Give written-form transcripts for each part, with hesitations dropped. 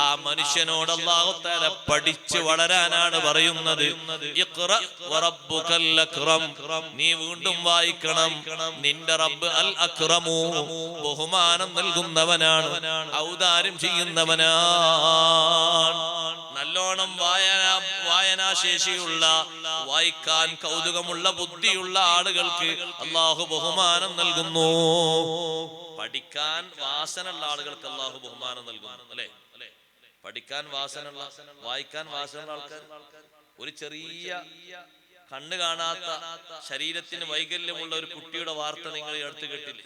ആ മനുഷ്യനോട് അല്ലാഹു തആല പഠിച്ചു വളരാനാണ് പറയുന്നത്. ഇഖ്റ വറബ്ബുകൽ അക്രം, നീ വീണ്ടും വായിക്കണം, നിന്റെ റബ്ബ് അൽ അക്രമു, ബഹുമാനം നൽകുന്നവനാണ്, ഔദാര്യം ചെയ്യുന്നവനാണ്. നല്ലോണം വായനാശേഷിയുള്ള, വായിക്കാൻ കൗതുകമുള്ള, ബുദ്ധിയുള്ള ആളുകൾക്ക് അല്ലാഹു ബഹുമാനം നൽകുന്നു. പഠിക്കാൻ വാസനയുള്ള ആളുകൾക്ക് അല്ലാഹു ബഹുമാനം നൽകുന്നു. അല്ലെ? പഠിക്കാൻ വാസനയുള്ള, വായിക്കാൻ വാസനയുള്ള ആൾക്കാർ. ഒരു ചെറിയ കണ്ണ് കാണാത്ത, ശരീരത്തിന് വൈകല്യമുള്ള ഒരു കുട്ടിയുടെ വാർത്ത നിങ്ങൾ അടുത്ത് കേട്ടില്ലേ?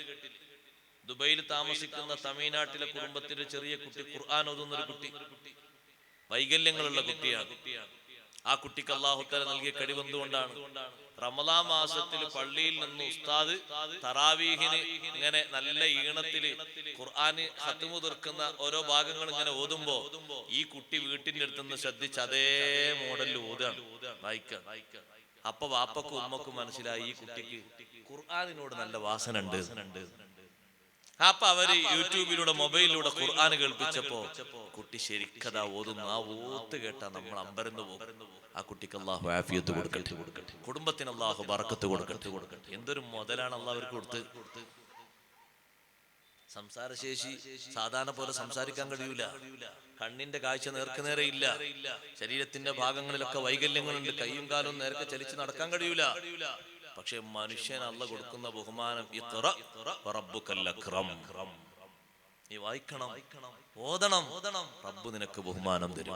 ദുബൈയിൽ താമസിക്കുന്ന തമിഴ്നാട്ടിലെ കുടുംബത്തിലെ ചെറിയ കുട്ടി, ഖുർആൻ ഓതുന്ന ഒരു കുട്ടി, വൈകല്യങ്ങളുള്ള കുട്ടിയാണ്. ആ കുട്ടിക്ക് അല്ലാഹു തആല നൽകിയ കഴിവെന്തുകൊണ്ടാണ്? റമളാൻ മാസത്തിൽ പള്ളിയിൽ നിന്ന് ഉസ്താദ് തറാവീഹിന് ഇങ്ങനെ നല്ല ഈണത്തില് ഖുർആന് ഖത്മു തീർക്കുന്ന ഓരോ ഭാഗങ്ങൾ ഇങ്ങനെ ഓതുമ്പോ ഈ കുട്ടി വീട്ടിന്റെ അടുത്തുനിന്ന് ശ്രദ്ധിച്ച് അതേ മോഡലിൽ ഓതാണ്, വായിക്കാൻ. അപ്പൊ വാപ്പക്കും ഉമ്മക്കും മനസ്സിലായി ഈ കുട്ടിക്ക് ഖുർആനിനോട് നല്ല വാസന ഉണ്ട്. അപ്പൊ അവര് യൂട്യൂബിലൂടെ, മൊബൈലിലൂടെ ഖുർആൻ കേൾപ്പിച്ചപ്പോ കുട്ടി ശരിക്കതാ ഓതുന്നു. ആ ഓത്ത് കേട്ടാ നമ്മൾ അമ്പരന്ന് പോകും. ആ കുട്ടിക്ക് അല്ലാഹു ആഫിയത്ത് കൊടുക്കട്ടെ, കുടുംബത്തിന് അല്ലാഹു ബറക്കത്ത് കൊടുക്കട്ടെ. എന്തൊരു മുതലാണ് അല്ലാഹു അവർക്ക് കൊടുത്ത്. സംസാരശേഷി സാധാരണ പോലെ സംസാരിക്കാൻ കഴിയൂല, കണ്ണിന്റെ കാഴ്ച നേർക്കുനേരെ ഇല്ല, ശരീരത്തിന്റെ ഭാഗങ്ങളിലൊക്കെ വൈകല്യങ്ങളുണ്ട്, കൈയും കാലും നേരത്തെ ചലിച്ച് നടക്കാൻ കഴിയൂല. പക്ഷെ മനുഷ്യൻ അല്ലാഹു കൊടുക്കുന്ന ബഹുമാനം, ഇഖ്റ വറബ്ബുകൽ അക്രം, നീ വായിക്കണം, ഓതണം, റബ്ബ് നിനക്ക് ബഹുമാനം തരും,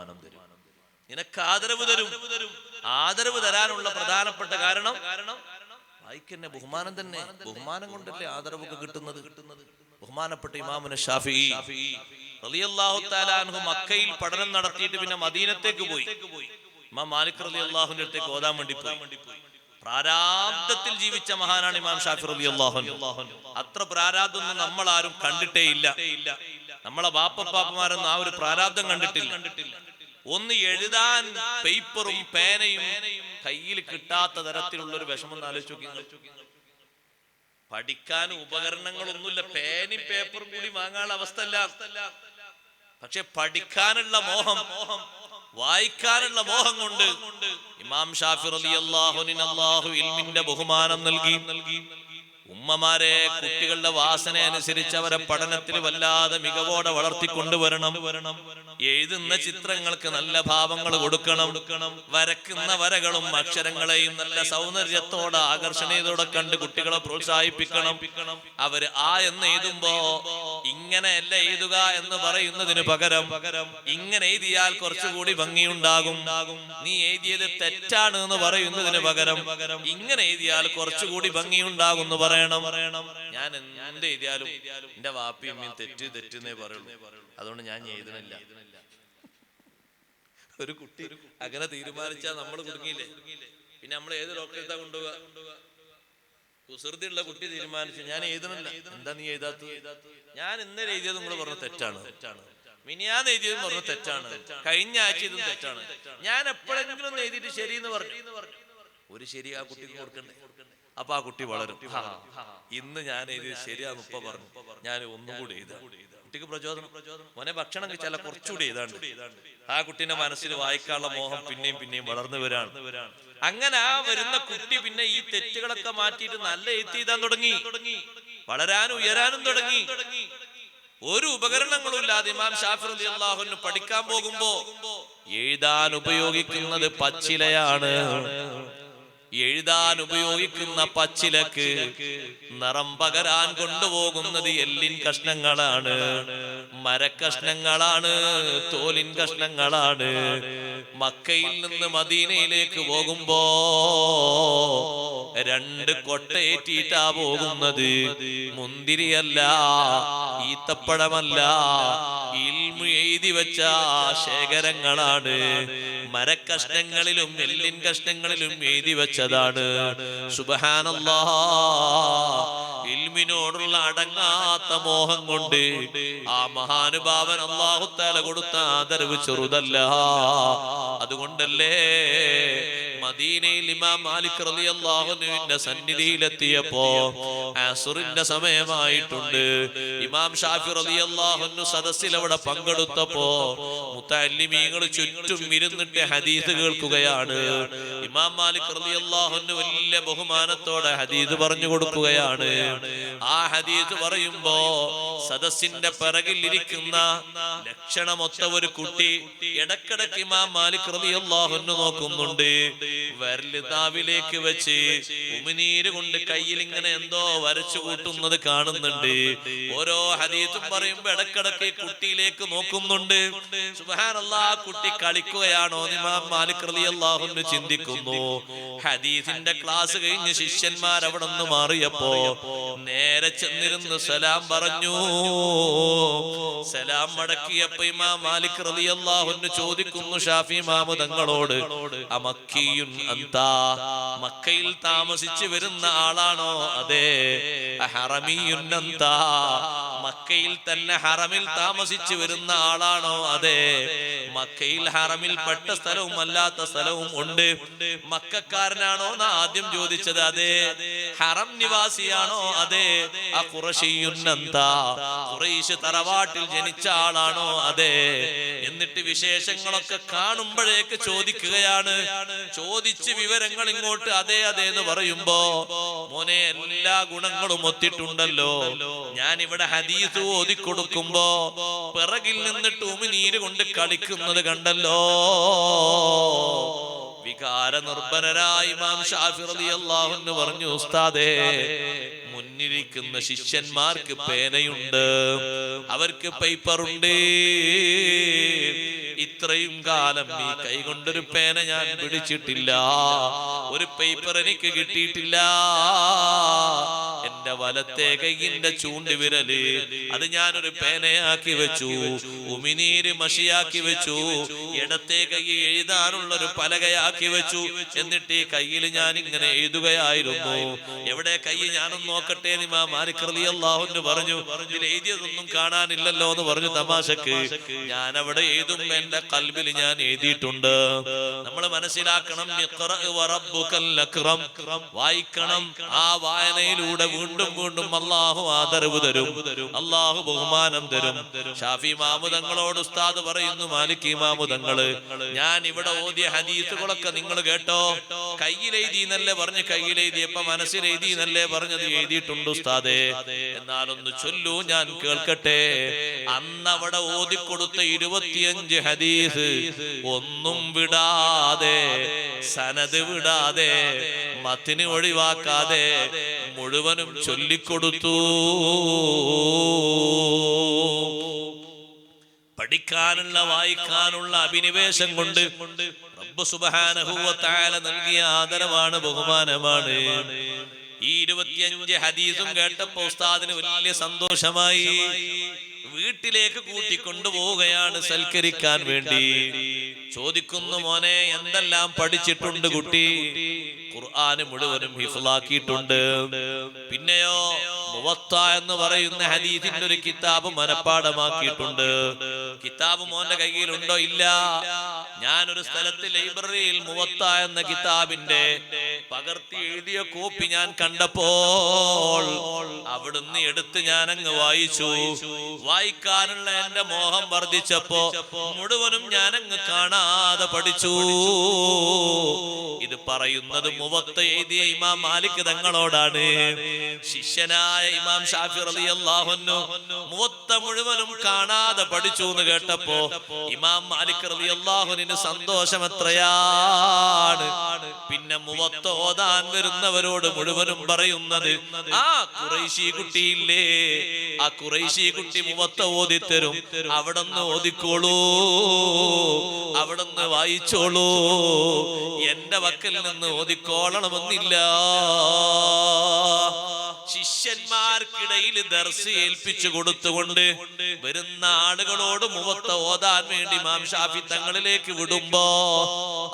നിനക്ക് ആദരവ് തരും. ആദരവ് തരാനുള്ള പ്രധാനപ്പെട്ട കാരണം വായിക്കന്നെ ബഹുമാനം തന്നെ. ബഹുമാനം കൊണ്ടല്ലേ ആദരവൊക്കെ കിട്ടുന്നത്. ബഹുമാനപ്പെട്ട ഇമാമുന ശാഫിഈ റളിയല്ലാഹു തആല അൻഹു മക്കയിൽ പഠനം നടത്തിയിട്ട് പിന്നെ മദീനത്തേക്ക് പോയി. ഇമാം മാലിക് റളിയല്ലാഹുവിന്റെ അടുത്തേക്ക് ഓതാൻ വേണ്ടി പോയി. പ്രാരാബ്ദത്തിൽ ജീവിച്ച മഹാനാണ് ഇമാം ഷാഫി റളിയല്ലാഹു അൻഹു. അത്ര പ്രാരാബ്ദമൊന്നും നമ്മൾ ആരും കണ്ടിട്ടേ ഇല്ല. നമ്മളെ ബാപ്പപ്പാപ്പമാരൊന്നും ആ ഒരു പ്രാരാബ്ദം കണ്ടിട്ടില്ല. ഒന്ന് എഴുതാൻ പേപ്പറും പേനയും കയ്യിൽ കിട്ടാത്ത തരത്തിലുള്ള ഒരു വിഷമം ആലോചിച്ച് നോക്കി. പഠിക്കാൻ ഉപകരണങ്ങളൊന്നുമില്ല, പേനയും പേപ്പറും കൂടി വാങ്ങാനുള്ള അവസ്ഥ അല്ല. പക്ഷെ പഠിക്കാനുള്ള മോഹം, വായിക്കാനുള്ള മോഹം കൊണ്ട് ഇമാം ഷാഫി റളിയല്ലാഹു അൻഹു അല്ലാഹു ഇൽമിന്റെ ബഹുമാനം നൽകി. ഉമ്മമാരെ കുട്ടികളുടെ വാസന അനുസരിച്ച് അവരെ പഠനത്തിൽ വല്ലാതെ മികവോടെ വളർത്തിക്കൊണ്ടുവരണം. എഴുതുന്ന ചിത്രങ്ങൾക്ക് നല്ല ഭാവങ്ങൾ കൊടുക്കണം. വരക്കുന്ന വരകളും അക്ഷരങ്ങളെയും നല്ല സൗന്ദര്യത്തോടെ, ആകർഷണീയതയോടെ കണ്ട് കുട്ടികളെ പ്രോത്സാഹിപ്പിക്കണം. അവര് ആ എന്ന് എഴുതുമ്പോ ഇങ്ങനെയല്ല എഴുതുക എന്ന് പറയുന്നതിന് പകരം ഇങ്ങനെ എഴുതിയാൽ കുറച്ചുകൂടി ഭംഗിയുണ്ടാകും, നീ എഴുതിയത് തെറ്റാണ് എന്ന് പറയുന്നതിന് പകരം ഇങ്ങനെ എഴുതിയാൽ കുറച്ചുകൂടി ഭംഗിയുണ്ടാകും എന്ന് പറയണം. ഞാൻ എന്ത് എഴുതിയാലും എന്റെ വാപ്പിയും തെറ്റെന്നേ പറയുള്ളൂ, അതുകൊണ്ട് ഞാൻ എഴുതണില്ല. ഒരു കുട്ടി അങ്ങനെ തീരുമാനിച്ചാൽ നമ്മൾ കുടുങ്ങിയില്ലേ? പിന്നെ നമ്മൾ ഏത് ഡോക്ടറെ കൊണ്ടുപോവുക? കുസൃതിയുള്ള കുട്ടി തീരുമാനിച്ചു ഞാൻ എഴുതണില്ല. എന്താ നീ എഴുതാത്തത്? ഞാൻ ഇന്നലെ എഴുതിയത് നിങ്ങൾ പറഞ്ഞു തെറ്റാണ്, മിനിയാന്ന് എഴുതിയത് പറഞ്ഞു തെറ്റാണ്, കഴിഞ്ഞ ആഴ്ച ഇതും തെറ്റാണ്, ഞാൻ എപ്പോഴെങ്കിലും ഒന്ന് എഴുതിയിട്ട് ശരി എന്ന് പറഞ്ഞു. ഒരു ശരി ആ കുട്ടിക്ക് കൊടുക്കണ്ടേ? അപ്പൊ ആ കുട്ടി വളരും. ഇന്ന് ഞാൻ എഴുതിയത് ശരിയാന്ന് ഉപ്പ പറഞ്ഞു, ഞാൻ ഒന്നുകൂടി എഴുതാം. കുട്ടിക്ക് പ്രചോദനം. മോനെ ഭക്ഷണം കഴിച്ചാൽ കുറച്ചുകൂടി എഴുതാണ്ട്. ആ കുട്ടീന്റെ മനസ്സിൽ വായിക്കാനുള്ള മോഹം പിന്നെയും പിന്നെയും വളർന്നു വരാണ്. അങ്ങനെ ആ വരുന്ന കുട്ടി പിന്നെ ഈ തെറ്റുകളൊക്കെ മാറ്റിയിട്ട് നല്ല എഴുതാൻ തുടങ്ങി, വളരാനും ഉയരാനും തുടങ്ങി. ഒരു ഉപകരണങ്ങളും ഇല്ലാതെ ഇമാം ഷാഫി റളിയല്ലാഹു അൻഹു പഠിക്കാൻ പോകുമ്പോ എഴുതാൻ ഉപയോഗിക്കുന്നത് പച്ചിലയാണ്. എഴുതാൻ ഉപയോഗിക്കുന്ന പച്ചിലക്ക് നിറം പകരാൻ കൊണ്ടുപോകുന്നത് എല്ലിൻ കഷ്ണങ്ങളാണ്, മരക്കഷ്ണങ്ങളാണ്, തോലിൻ കഷ്ണങ്ങളാണ്. മക്കയിൽ നിന്ന് മദീനയിലേക്ക് പോകുമ്പോ 2 കൊട്ടയേറ്റിട്ടാ പോകുന്നത്. മുന്തിരിയല്ല, ഈത്തപ്പഴമല്ല, ഇൽമു എഴുതി വെച്ച ശേഖരങ്ങളാണ്. മരക്കഷ്ണങ്ങളിലും എല്ലിൻ കഷ്ണങ്ങളിലും എഴുതി വെച്ചതാണ്. സുബ്ഹാനല്ലാഹ്, ഇൽമിനോടുള്ള അടങ്ങാത്ത മോഹം കൊണ്ട് ആ മഹാനുഭാവൻ അല്ലാഹു തആല കൊടുത്ത ആദരവ് ചെറുതല്ല. അതുകൊണ്ടല്ലേ മദീനയിൽ ഇമാം മാലിക് റളിയല്ലാഹു അൻഹുവിന്റെ സന്നിധിയിലെത്തിയപ്പോ അസ്റിന്റെ സമയമായിട്ടുണ്ട്. ഇമാം ഷാഫി റളിയല്ലാഹു അൻഹു സദസ്സിൽ അവിടെ പങ്കെടുത്തപ്പോ മുതഅല്ലിമീങ്ങൾ ചുറ്റും ഇരുന്നിട്ട് ഹദീസ് കേൾക്കുകയാണ്. ഇമാം മാലിക് റളിയല്ലാഹു അൻഹു വലിയ ബഹുമാനത്തോടെ ഹദീസ് പറഞ്ഞു കൊടുക്കുകയാണ്. ആ ഹദീസ് പറയുമ്പോ സദസ്സിന്റെ പിറകിൽ ഇരിക്കുന്ന ലക്ഷണമൊത്ത ഒരു കുട്ടി ഇടക്കിടക്ക് ഇമാം മാലിക് റളിയല്ലാഹു അൻഹു നോക്കുന്നുണ്ട്. വിരല് നാവിലേക്ക് വെച്ച് ഉമിനീര് കൊണ്ട് കയ്യിൽ ഇങ്ങനെ എന്തോ വരച്ചു കൂട്ടുന്നത് കാണുന്നുണ്ട്. ഓരോ ഹദീസും പറയുമ്പോ ഇടക്കിടക്ക് കുട്ടിയിലേക്ക് നോക്കുന്നുണ്ട്. സുബ്ഹാനല്ലാഹ്, കുട്ടി കളിക്കുകയാണോ ഇമാം മാലിക് റളിയല്ലാഹു അൻഹു ചിന്തിക്കുന്നു. ഹദീസിന്റെ ക്ലാസ് കഴിഞ്ഞ് ശിഷ്യന്മാർ അവിടെ നിന്ന് മാറിയപ്പോ നേരെ ചെന്നിരുന്ന് സലാം പറഞ്ഞു. സലാം മടക്കിയപ്പോ ഇമാം മാലിക് റളിയല്ലാഹു അൻഹു ചോദിക്കുന്നു ഷാഫി ഇമാം തങ്ങളോട്, അമക്കിയുൻ അന്താ, മക്കയിൽ താമസിച്ചു വരുന്ന ആളാണോ? അതെ. ഹറമിയുൻ അന്താ, മക്കയിൽ തന്നെ ഹറമിൽ താമസിച്ചു വരുന്ന ആളാണോ? അതെ. മക്കയിൽ ഹറമിൽ പെട്ട സ്ഥലവും അല്ലാത്ത സ്ഥലവും ഉണ്ട്. മക്കക്കാരനാണോ എന്ന് ആദ്യം ചോദിച്ചത്. അതെ. ഹറം നിവാസിയാണോ? അതെ. ഖുറശിയുൻ അന്താ, ഖുറൈശ് തറവാട്ടിൽ ജനിച്ച ആളാണോ? അതെ. എന്നിട്ട് വിശേഷങ്ങളൊക്കെ കാണുമ്പോഴേക്ക് ചോദിക്കുകയാണ്. ചോദിച്ച് വിവരങ്ങൾ ഇങ്ങോട്ട് അതെ അതെ എന്ന് പറയുമ്പോ, മോനെ എല്ലാ ഗുണങ്ങളും ഒത്തിട്ടുണ്ടല്ലോ. ഞാൻ ഇവിടെ ഹദീസ് ഓതിക്കൊടുക്കുമ്പോ പിറകിൽ നിന്നിട്ട് ഉമിനീര് കൊണ്ട് കളിക്കുന്നത് കണ്ടല്ലോ. വികാര നിർഭരനായ ഇമാം ഷാഫി റളിയല്ലാഹു അൻഹു പറഞ്ഞു, ഉസ്താദേ, മുന്നിരിക്കുന്ന ശിഷ്യന്മാർക്ക് പേനയുണ്ട്, അവർക്ക് പേപ്പറുണ്ട്. ഇത്രയും കാലം ഈ കൈകൊണ്ടൊരു പേന ഞാൻ പിടിച്ചിട്ടില്ല, ഒരു പേപ്പർ എനിക്ക് കിട്ടിയിട്ടില്ല. എന്റെ വലത്തെ കൈയിന്റെ ചൂണ്ടുവിരല് അത് ഞാനൊരു പേനയാക്കി വെച്ചു, ഉമിനീര് മഷിയാക്കി വെച്ചു, ഇടത്തെ കൈ എഴുതാനുള്ള ഒരു പലകയാക്കി വെച്ചു. എന്നിട്ട് ഈ കയ്യിൽ ഞാൻ ഇങ്ങനെ എഴുതുകയായിരുന്നു. എവിടെ കൈ ഞാനൊന്ന് നോക്കട്ടെ എന്ന് ഇമാം മാലിക് റളിയല്ലാഹു അൻഹു പറഞ്ഞു. ഇതിൽ എഴുതിയതൊന്നും കാണാനില്ലല്ലോ എന്ന് പറഞ്ഞു തമാശക്ക്. ഞാൻ അവിടെ എഴുതും, എന്റെ ഖൽബിൽ ഞാൻ എഴുതിയിട്ടുണ്ട്. നമ്മൾ മനസ്സിലാക്കണം, വായിക്കണം. ആ വായനയിലൂടെ വീണ്ടും വീണ്ടും അല്ലാഹു ആദരവ് തരും, അല്ലാഹു ബഹുമാനം തരും. ഷാഫി ഇമാം തങ്ങളോട് ഉസ്താദ് പറയുന്നു, മാലിക് ഇമാം തങ്ങള്, ഞാൻ ഇവിടെ ഓതിയ ഹദീസുകളൊക്കെ നിങ്ങൾ കേട്ടോ? കയ്യിലെഴുതി എന്നല്ലേ പറഞ്ഞു? കയ്യിലെഴുതിയപ്പോ മനസ്സിലെഴുതി എന്നല്ലേ പറഞ്ഞത്? എഴുതിയിട്ടുണ്ട് ഉസ്താദേ. എന്നാലൊന്ന് ചൊല്ലൂ, ഞാൻ കേൾക്കട്ടെ. അന്നവിടെ ഓതിക്കൊടുത്ത 25 ഹദീസ് ഒന്നും വിടാതെ, സനദ് വിടാതെ, മത്തിനെ ഒഴിവാക്കാതെ മുഴുവനും ചൊല്ലിക്കൊടുത്തു. പഠിക്കാനുള്ള വായിക്കാനുള്ള അഭിനിവേശം കൊണ്ട് റബ്ബ് സുബ്ഹാനഹു വ തആല നൽകിയ ആദരവാണ്, ബഹുമാനമാണ്. ഈ 25 ഹദീസും കേട്ടപ്പോ ഉസ്താദിന് വലിയ സന്തോഷമായി. വീട്ടിലേക്ക് കൂട്ടിക്കൊണ്ടുപോവുകയാണ് സൽക്കരിക്കാൻ വേണ്ടി. ചോദിക്കുന്നു, മോനെ എന്തെല്ലാം പഠിച്ചിട്ടുണ്ട് കുട്ടി? ഖുർആന് മുഴുവനും ഹിഫ്ളാക്കിയിട്ടുണ്ട്. പിന്നെയോ മുവത്ത എന്ന് പറയുന്ന ഹദീസിന്റെ ഒരു കിതാബ് മനപ്പാഠമാക്കിയിട്ടുണ്ട്. കിതാബ് മോന്റെ കയ്യിലുണ്ടോ? ഇല്ല. ഞാനൊരു സ്ഥലത്ത് ലൈബ്രറിയിൽ മുവത്ത എന്ന കിതാബിന്റെ പകർത്തി എഴുതിയ കോപ്പി ഞാൻ കണ്ടപ്പോൾ അവിടുന്ന് എടുത്ത് ഞാൻ അങ്ങ് വായിച്ചു. വായിക്കാനുള്ള എന്റെ മോഹം വർദ്ധിച്ചപ്പോ മുഴുവനും ഞാൻ അങ്ങ് കാണാതെ പഠിച്ചു. ഇത് പറയുന്നത് മുവത്ത എഴുതിയ ഇമാം മാലിക് തങ്ങളോടാണ്. ശിഷ്യനായ ഇമാം ഷാഫി റളിയല്ലാഹു അൻഹു മുവത്ത മുഴുവനും കാണാതെ പഠിച്ചു എന്ന് കേട്ടപ്പോ ഇമാം മാലിക് റളിയല്ലാഹു അൻഹുവിന് സന്തോഷം എത്രയാണ്. പിന്നെ മുവത്ത ഓതാൻ വരുന്നവരോട് മുഴുവനും പറയുന്നത്, ആ ഖുറൈശി കുട്ടിയില്ലേ, ആ ഖുറൈശി കുട്ടി മുവത്ത ഓതിത്തരും, അവിടുന്ന് ഓതിക്കോളൂ, അവിടുന്ന് വായിച്ചോളൂ, എന്റെ വക്കിൽ നിന്ന് ഓതിക്കോളണമെന്നില്ല. ശിഷ്യ ശിഷ്യന്മാർക്കിടയിൽ ദർസ് ഏൽപ്പിച്ചു കൊടുത്തുകൊണ്ട് വരുന്ന ആളുകളോട് മുവത്ത ഓതാൻ വേണ്ടി ഇമാം ഷാഫി തങ്ങളിലേക്ക് വിടുമ്പോ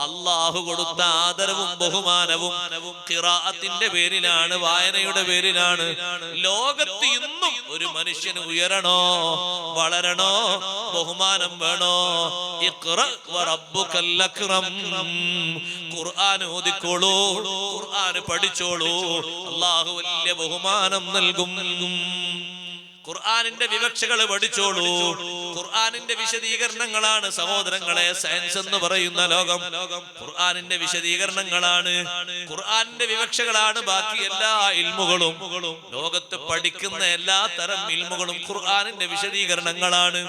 അള്ളാഹു കൊടുത്ത ആദരവും ബഹുമാനവും ഖിറാഅത്തിന്റെ പേരിലാണ്, വായനയുടെ പേരിലാണ്. ലോകത്ത് ഇന്നും ഒരു മനുഷ്യന് ഉയരണോ, വളരണോ, ബഹുമാനം വേണോ, ഇഖ്റ വറബ്ബുകൽ അക്രം, ഖുർആൻ ഓതിക്കോളൂ, ഖുർആൻ പഠിച്ചോളൂ, അല്ലാഹു വലിയ ബഹുമാനം നൽകും. ഖുർആനിന്റെ വിവക്ഷകൾ പഠിച്ചോളൂ. ഖുർആനിന്റെ വിശദീകരണങ്ങളാണ് സഹോദരങ്ങളെ സയൻസ് എന്ന് പറയുന്ന ലോകം. ഖുർആനിന്റെ വിശദീകരണങ്ങളാണ്, ഖുർആനിന്റെ വിവക്ഷകളാണ് ബാക്കി എല്ലാ ഇൽമുകളും. ലോകത്ത് പഠിക്കുന്ന എല്ലാ തരം ഇൽമുകളും ഖുർആനിന്റെ വിശദീകരണങ്ങളാണ്.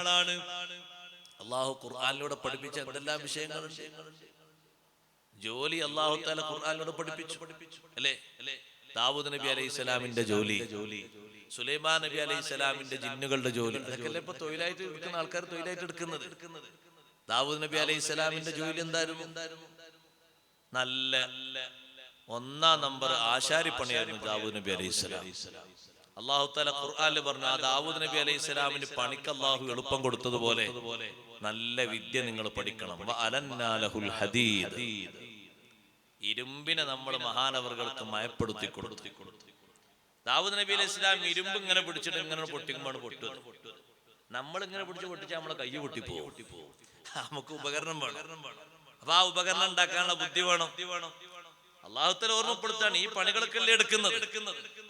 അള്ളാഹു ഖുർആനിലൂടെ പഠിപ്പിച്ച എന്തെല്ലാം വിഷയങ്ങളുണ്ട്. ജോലി അള്ളാഹു തആല ഖുർആനിലൂടെ പഠിപ്പിച്ചു, അല്ലേ? ദാവൂദ് നബി അലൈഹിസ്സലാമിന്റെ ജോലി, സുലൈമാൻ നബി അലൈഹിസ്സലാമിന്റെ ജിന്നുകളുടെ ജോലി, അതൊക്കെ ഇപ്പൊ തൊഴിലായിട്ട് എടുക്കുന്ന ആൾക്കാർ തൊഴിലായിട്ട് എടുക്കുന്നത്. ദാവൂദ് നബി അലൈഹിസ്സലാമിന്റെ ജോലി എന്തായിരുന്നു? നല്ല 1 നമ്പർ ആശാരിപ്പണിയായിരുന്നു ദാവൂദ് നബി അലൈഹിസ്സലാം. അല്ലാഹു തആല ഖുർആനിൽ പറഞ്ഞു, ആ ദാവൂദ് നബി അലൈഹിസ്സലാമിന് പണിക്ക് അല്ലാഹു എളുപ്പം കൊടുത്തതുപോലെ നല്ല വിദ്യ നിങ്ങൾ പഠിക്കണം. വഅലന്നാ ലഹുൽ ഹദീദ്, ഇരുമ്പിനെ നമ്മൾ മഹാനവറുകൾക്ക് മയപ്പെടുത്തി കൊടുത്തു. ദാവൂദ് നബി അലൈഹി സ്വലാം ഇരുമ്പ് ഇങ്ങനെ പിടിച്ചിട്ട് ഇങ്ങനെ പൊട്ടിക്കുമ്പോൾ പൊട്ടുക. നമ്മൾ ഇങ്ങനെ പിടിച്ച് പൊട്ടിച്ചാൽ നമ്മളെ കൈ പൊട്ടിപ്പോവും. നമുക്ക് ഉപകരണം വേണം. അപ്പൊ ആ ഉപകരണം ഉണ്ടാക്കാനുള്ള ബുദ്ധി വേണം. അല്ലാഹു തആല ഓർമ്മപ്പെടുത്താണ്, ഈ പണികളൊക്കെ അല്ലേ എടുക്കുന്നത്.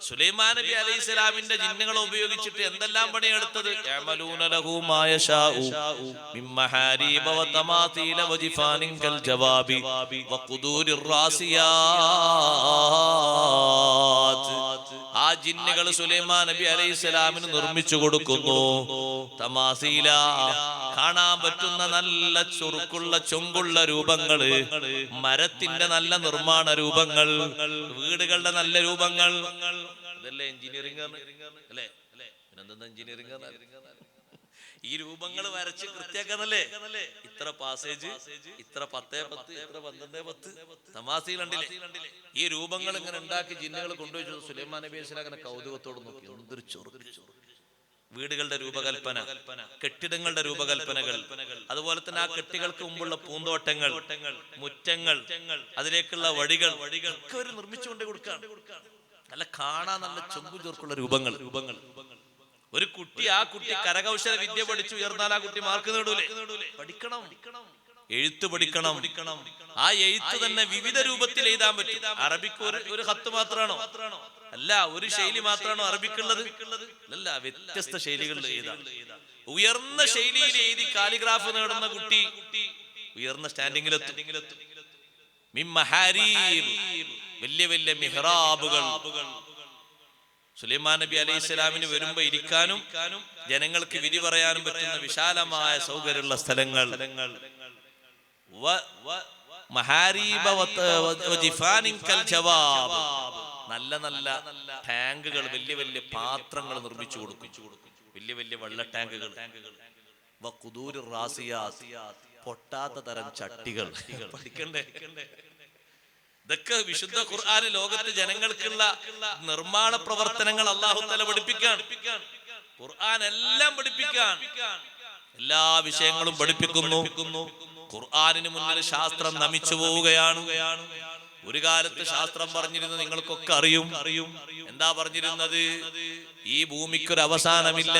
സുലൈമാൻ നബി അലൈഹി സ്വലാമിന്റെ ജിന്നുകളെ ഉപയോഗിച്ചിട്ട് എന്തെല്ലാം പണിയെടുത്തത്? യഅമലൂന ലഹു മാ യശാഉ മിൻ മഹാരീബ വ തമാതീല വ ജിഫാനിൻ കൽ ജവാബി വ ഖുദൂരിർ റാസിയാത്ത്. ആ ജിന്നുകൾ സുലൈമാൻ നബി അലൈഹി സ്വലാമിന് നിർമ്മിച്ചു കൊടുക്കുന്നു. തമാസീല, കാണാൻ പറ്റുന്ന നല്ല ചുറുക്കുള്ള ചൊങ്കുള്ള രൂപങ്ങള്, മരത്തിന്റെ നല്ല നിർമ്മാണ രൂപങ്ങൾ, വീടുകളുടെ നല്ല രൂപങ്ങൾ. അതല്ലേ എഞ്ചിനീയറിംഗ് അല്ലേ? പിന്നെന്താ എഞ്ചിനീയറിംഗ്? ഈ രൂപങ്ങൾ വരച്ച് കൃത്യാക്കാന്നല്ലേ? ഇത്ര പാസേജ്, ഇത്ര 10:10, ഇത്ര 12:10 തമാസീലുണ്ടില്ലേ? ഈ രൂപങ്ങൾ ഇങ്ങനെ ഉണ്ടാക്കി ജിന്നുകൾ കൊണ്ടുപോയി സുലൈമാൻ നബി അലൈഹി സ്വലാം അങ്ങനെ കൗതുകത്തോട് നോക്കി. എന്തൊരു ചൊറുക്ക്! വീടുകളുടെ രൂപകൽപ്പന, കെട്ടിടങ്ങളുടെ രൂപകൽപ്പനകൾ, അതുപോലെ തന്നെ ആ കെട്ടികൾക്ക് മുമ്പുള്ള പൂന്തോട്ടങ്ങൾ, മുറ്റങ്ങൾ, അതിലേക്കുള്ള വഴികൾ ഒക്കെ അവർ നിർമ്മിച്ചുകൊണ്ടേ കൊടുക്കാണ്. നല്ല കാണാൻ നല്ല ചൊങ്കു ചോർക്കുള്ള രൂപങ്ങൾ. ഒരു കുട്ടി, ആ കുട്ടി കരകൗശല വിദ്യ പഠിച്ചു ഉയർന്നാൽ ആ കുട്ടി മാർക്ക് നേടൂലേ? പഠിക്കണം, എഴുത്ത് പഠിക്കണം. ആ എഴുത്ത് തന്നെ വിവിധ രൂപത്തിൽ എഴുതാൻ പറ്റും. അറബിക്ക് ഒരു ഖത്ത് മാത്രമാണോ? അല്ല, ഒരു ശൈലി മാത്രമാണോ അറബിക്കുള്ളത്? അല്ല, വ്യത്യസ്ത ശൈലികളിൽ എഴുതാം. ഉയർന്ന ശൈലിയിൽ എഴുതി കാലിഗ്രാഫ് നേടുന്ന കുട്ടി ഉയർന്ന സ്റ്റാൻഡിങ്ങിലെത്തും. വലിയ വലിയ മിഹ്റാബുകൾ. സുലൈമാൻ നബി അലൈഹി സ്വലാമിന് വരുമ്പോ ഇരിക്കാനും ജനങ്ങൾക്ക് വിധി പറയാനും പറ്റുന്ന വിശാലമായ സൗകര്യമുള്ള സ്ഥലങ്ങൾ. നല്ല നല്ല ടാങ്കുകൾ, വലിയ വലിയ പാത്രങ്ങൾ നിർമ്മിച്ചു കൊടുക്കും. വലിയ വലിയ വെള്ള ടാങ്കുകൾ. പൊട്ടാത്ത തരം ചട്ടികൾ. പഠിക്കണ്ടേ? ഇതൊക്കെ വിശുദ്ധ ഖുർആൻ ലോകത്ത് ജനങ്ങൾക്കുള്ള നിർമ്മാണ പ്രവർത്തനങ്ങൾ അല്ലാഹു തആല പഠിപ്പിക്കാൻ. ഖുർആൻ എല്ലാം പഠിപ്പിക്കാൻ, എല്ലാ വിഷയങ്ങളും പഠിപ്പിക്കുന്നു. ഖുർആനിന് മുന്നിൽ ശാസ്ത്രം നമിച്ചു പോവുകയാണ്. ഒരു കാലത്ത് ശാസ്ത്രം പറഞ്ഞിരുന്നത് നിങ്ങൾക്കൊക്കെ അറിയും. എന്താ പറഞ്ഞിരുന്നത്? ഈ ഭൂമിക്കൊരു അവസാനമില്ല,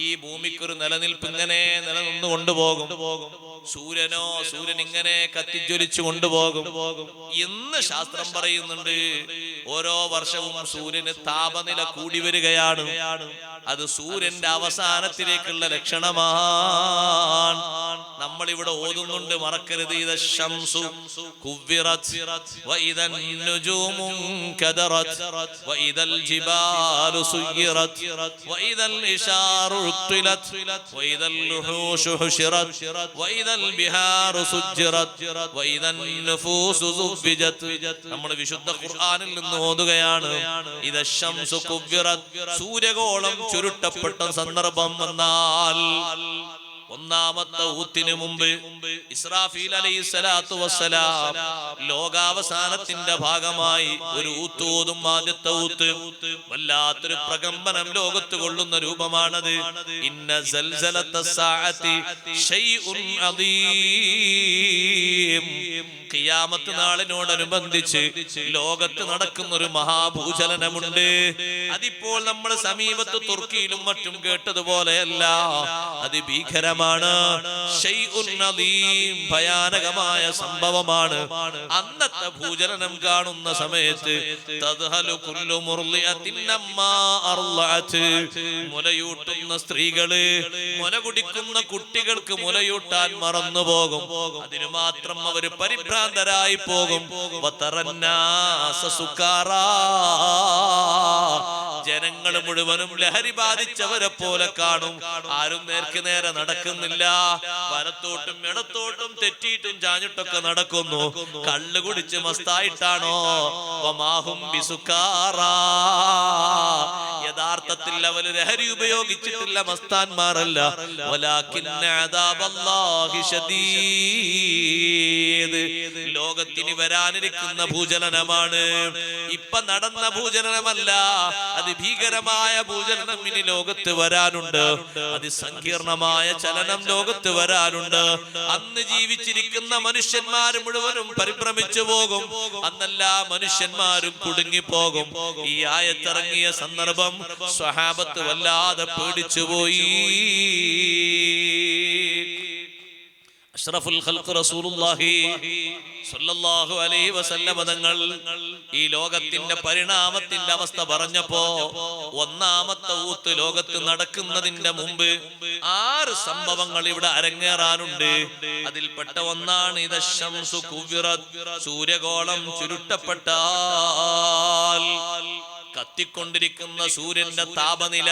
ഈ ഭൂമിക്കൊരു നിലനിൽപ്പ് ഇങ്ങനെ നിലനിന്ന് കൊണ്ടുപോകും. സൂര്യൻ ഇങ്ങനെ കത്തിജ്വലിച്ചു കൊണ്ടുപോകും എന്ന് ശാസ്ത്രം പറയുന്നുണ്ട്. ഓരോ വർഷവും സൂര്യന് താപനില കൂടി വരികയാണ്. അത് സൂര്യന്റെ അവസാനത്തിലേക്കുള്ള ലക്ഷണമാണ്. നമ്മൾ ഇവിടെ ഓതുന്നുണ്ട്, മറക്കരുത്. ഇദ ശംസു കുവ്വിറത് വഇദൻ നുജൂമു കദറത് വഇദൽ ജിബാലു സുയ്യിറത് വഇദൽ ഇശാറു ഉഖ്തിലത് വഇദൽ ലുഹൂഷു ഹുശിറത് വഇദൽ ബിഹാറു സുജ്ജിറത് വഇദൻ നുഫൂസു സുവ്വിജത്. നമ്മൾ വിശുദ്ധ ഖുർആനിൽ നിന്ന് ഓതുകയാണ്. ഇദ ശംസു കുവ്വിറത്, സൂര്യഗോളം ചുരുട്ടപ്പെട്ട സന്ദർഭം വന്നാൽ ഒന്നാമത്തെ ഊത്തിന് മുമ്പ് ഇസ്രാഫീൽ അലൈഹിസ്സലാത്തു വസ്സലാം ലോകാവസാനത്തിന്റെ ഭാഗമായി ഒരു ഊത്തോതും. ആദ്യത്തെ ഊത്ത് വല്ലാത്തൊരു പ്രകമ്പനം ലോകത്ത് കൊള്ളുന്ന രൂപമാണത്. ഇന്ന സൽസലത്തസ്സാഅത്തി ശൈഉൻ അദീം. ഖിയാമത്ത് നാളിനോടനുബന്ധിച്ച് ലോകത്ത് നടക്കുന്ന ഒരു മഹാഭൂചലനമുണ്ട്. അതിപ്പോൾ നമ്മൾ സമീപത്ത് തുർക്കിയിലും മറ്റും കേട്ടതുപോലെയല്ല, അതിഭീകരമാണ്. ശൈഉൻ അദീം, ഭയാനകമായ സംഭവമാണ്. അന്നത്തെ ഭൂചലനം കാണുന്ന സമയത്ത് തദ്ഹലു കുല്ലു മുർളിഅത്തിൻ അമ്മാ അർളഅത്. മുലയൂട്ടുന്ന സ്ത്രീകള്, മുല കുടിക്കുന്ന കുട്ടികൾക്ക് മുലയൂട്ടാൻ മറന്നുപോകും. അതിനു മാത്രം അവര് പരിഭ്രാന്തരായി പോകും. വതറന്നാസ സുകാറാ, ജനങ്ങൾ മുഴുവനും ലഹരി ബാധിച്ചവരെ പോലെ കാണും. ആരും നേർക്ക് നേരെ നടക്കുന്നില്ല. വലത്തോട്ടും ഇടത്തോട്ടും തെറ്റിയിട്ടും ചാഞ്ഞിട്ടൊക്കെ നടക്കുന്നു. കള്ളു കുടിച്ച് മസ്തായിട്ടാണോ? വമാഹും ബിസുകാറാ, യഥാർത്ഥത്തിൽ അവര് ലഹരി ഉപയോഗിച്ചിട്ടില്ല, മസ്താന്മാരല്ല. വലാകിന്ന അദാബല്ലാഹി ശദീദ്. ലോകത്തിന് വരാനിരിക്കുന്ന ഭൂചലനമാണ്. ഇപ്പൊ നടന്ന ഭൂചലനമല്ല, അതിഭീകരമായ ഭൂചലനം ഇനി ലോകത്ത് വരാനുണ്ട്. അതിസങ്കീർണമായ ചലനം ലോകത്ത് വരാനുണ്ട്. അന്ന് ജീവിച്ചിരിക്കുന്ന മനുഷ്യന്മാർ മുഴുവനും പരിഭ്രമിച്ചു പോകും. അന്നെല്ലാ മനുഷ്യന്മാരും കുടുങ്ങിപ്പോകും. ഈ ആയത്തിറങ്ങിയ സന്ദർഭം സ്വഹാബത്ത് വല്ലാതെ പേടിച്ചുപോയി. അഷ്റഫുൽ ഖൽഖ് റസൂലുള്ളാഹി സ്വല്ലല്ലാഹു അലൈഹി വസല്ലം തങ്ങൾ ഈ ലോകത്തിന്റെ പരിണാമത്തിന്റെ അവസ്ഥ പറഞ്ഞപ്പോ ഒന്നാമത്തെ ഊത്ത് ലോകത്ത് നടക്കുന്നതിന്റെ മുമ്പ് 6 സംഭവങ്ങൾ ഇവിടെ അരങ്ങേറാനുണ്ട്. അതിൽപ്പെട്ട ഒന്നാണ് ഇദ ശംസു കുവ്വിറത്, സൂര്യഗോളം ചുരുട്ടപ്പെട്ടാൽ. കത്തിക്കൊണ്ടിരിക്കുന്ന സൂര്യന്റെ താപനില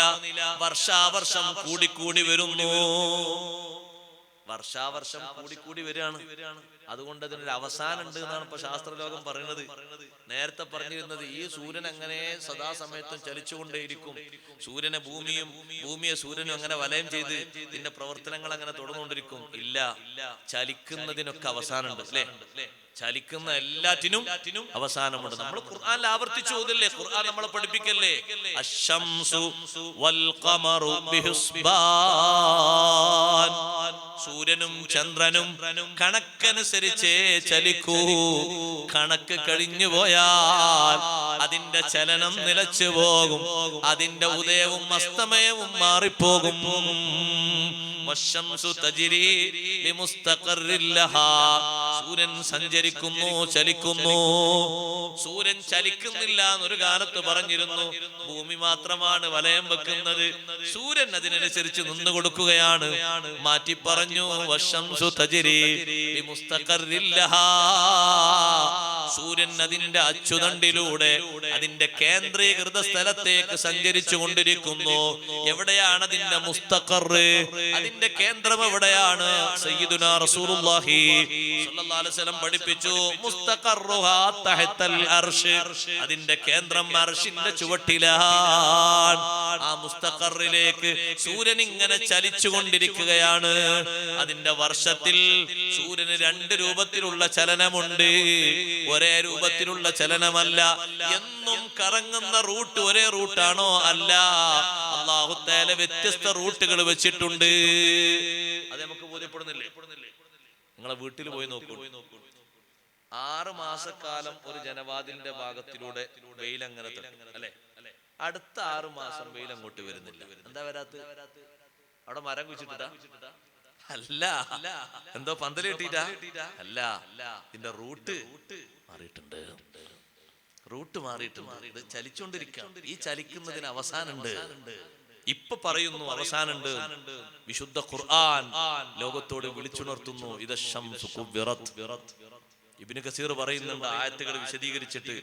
വർഷാവർഷം കൂടിക്കൂടി വരുന്നു. വർഷാവർഷം കൂടിക്കൂടി വരികയാണ്. അതുകൊണ്ട് അതിനൊരു അവസാനം ഉണ്ട് എന്നാണ് ഇപ്പൊ ശാസ്ത്രലോകം പറയുന്നത്. നേരത്തെ പറഞ്ഞിരുന്നത് ഈ സൂര്യൻ അങ്ങനെ സദാസമയത്തും ചലിച്ചുകൊണ്ടേയിരിക്കും. സൂര്യനെ ഭൂമിയെ സൂര്യനും അങ്ങനെ വലയം ചെയ്ത് ഇതിന്റെ പ്രവർത്തനങ്ങൾ അങ്ങനെ തുടർന്നുകൊണ്ടിരിക്കും. ഇല്ല, ചലിക്കുന്നതിനൊക്കെ അവസാനമുണ്ട് അല്ലേ? ചലിക്കുന്ന എല്ലാറ്റിനും അവസാനമുണ്ട്. നമ്മൾ ഖുർആനിൽ ആവർത്തിച്ചു ഓതില്ലേ? ഖുർആൻ നമ്മളെ പഠിപ്പിക്കല്ലേ? അശ്ശംസു വൽ ഖമറു ബിഹുസ്ബാൻ. സൂര്യനും ചന്ദ്രനും കണക്കനുസരിച്ചേ ചലിക്കൂ. കണക്ക് കഴിഞ്ഞു പോയാൽ അതിന്റെ ചലനം നിലച്ചു പോകും. അതിന്റെ ഉദയവും അസ്തമയവും മാറിപ്പോകും. സൂര്യൻ സഞ്ചരിക്കുന്നു, ചലിക്കുന്നു. സൂര്യൻ ചലിക്കുന്നില്ല എന്നൊരു കാലത്ത് പറഞ്ഞിരുന്നു. ഭൂമി മാത്രമാണ് വലയം വെക്കുന്നത്. സൂര്യൻ അതിനനുസരിച്ച് നിന്നു കൊടുക്കുകയാണ്. മാറ്റി പറഞ്ഞു വശംസു തജ്രി ലിമുസ്തഖറിൻ ലഹാ. സൂര്യൻ അതിന്റെ അച്ചുതണ്ടിലൂടെ അതിന്റെ കേന്ദ്രീകൃത സ്ഥലത്തേക്ക് സഞ്ചരിച്ചു കൊണ്ടിരിക്കുന്നു. എവിടെയാണ് അതിന്റെ മുസ്തഖർ? അതിന്റെ കേന്ദ്രം എവിടെയാണ്? സയ്യിദുനാ റസൂലുള്ളാഹി സ്വല്ലല്ലാഹു അലൈഹി വസല്ലം പഠിപ്പിച്ചു, മുസ്തഖറുഹാ തഹ്തൽ അർശ്. അതിന്റെ കേന്ദ്രം അർശിന്റെ ചുവട്ടിലാണ്. ആ മുസ്തഖറിലേക്ക് സൂര്യൻ ഇങ്ങനെ ചലിച്ചു കൊണ്ടിരിക്കുകയാണ്. അതിന്റെ വർഷത്തിൽ സൂര്യന് 2 രൂപത്തിലുള്ള ചലനമുണ്ട്. ഒരേ രൂപത്തിലുള്ള ചലനമല്ല. എന്നും കറങ്ങുന്ന റൂട്ട് ഒരേ റൂട്ടാണോ? അല്ല. അല്ലാഹു തആല വ്യത്യസ്ത റൂട്ടുകൾ വെച്ചിട്ടുണ്ട്. അത് നമുക്ക് ബോധ്യപ്പെടുന്നില്ലേ? നിങ്ങളെ വീട്ടിൽ പോയി നോക്കൂ. 6 മാസക്കാലം ഒരു ജനവാദിന്റെ ഭാഗത്തിലൂടെ വെയിലങ്ങനെ അല്ലെ? അടുത്ത 6 മാസം വെയിൽ അങ്ങോട്ട് വരുന്നില്ല. എന്താ വരാത്ത? അവിടെ മരം കുഴിച്ചിട്ടാ? അല്ല. എന്തോ പന്തല് കെട്ടിട്ടാ? അല്ല. ഇതിന്റെ റൂട്ട് മാറിയിട്ടുണ്ട്. റൂട്ട് മാറിയിട്ടുണ്ട്. ഇത് ചലിച്ചുകൊണ്ടിരിക്കാം. ഈ ചലിക്കുന്നതിന് അവസാനമുണ്ട്. ഇപ്പൊ പറയുന്നു അവസാനമുണ്ട്. വിശുദ്ധ ഖുർആൻ ലോകത്തോട് വിളിച്ചുണർത്തുന്നു. ഇദ ശംസു കുവ്വിറത്. ഇബ്നു കസീർ പറയുന്നുണ്ട് ആയത്തുകൾ വിശദീകരിച്ചിട്ട്,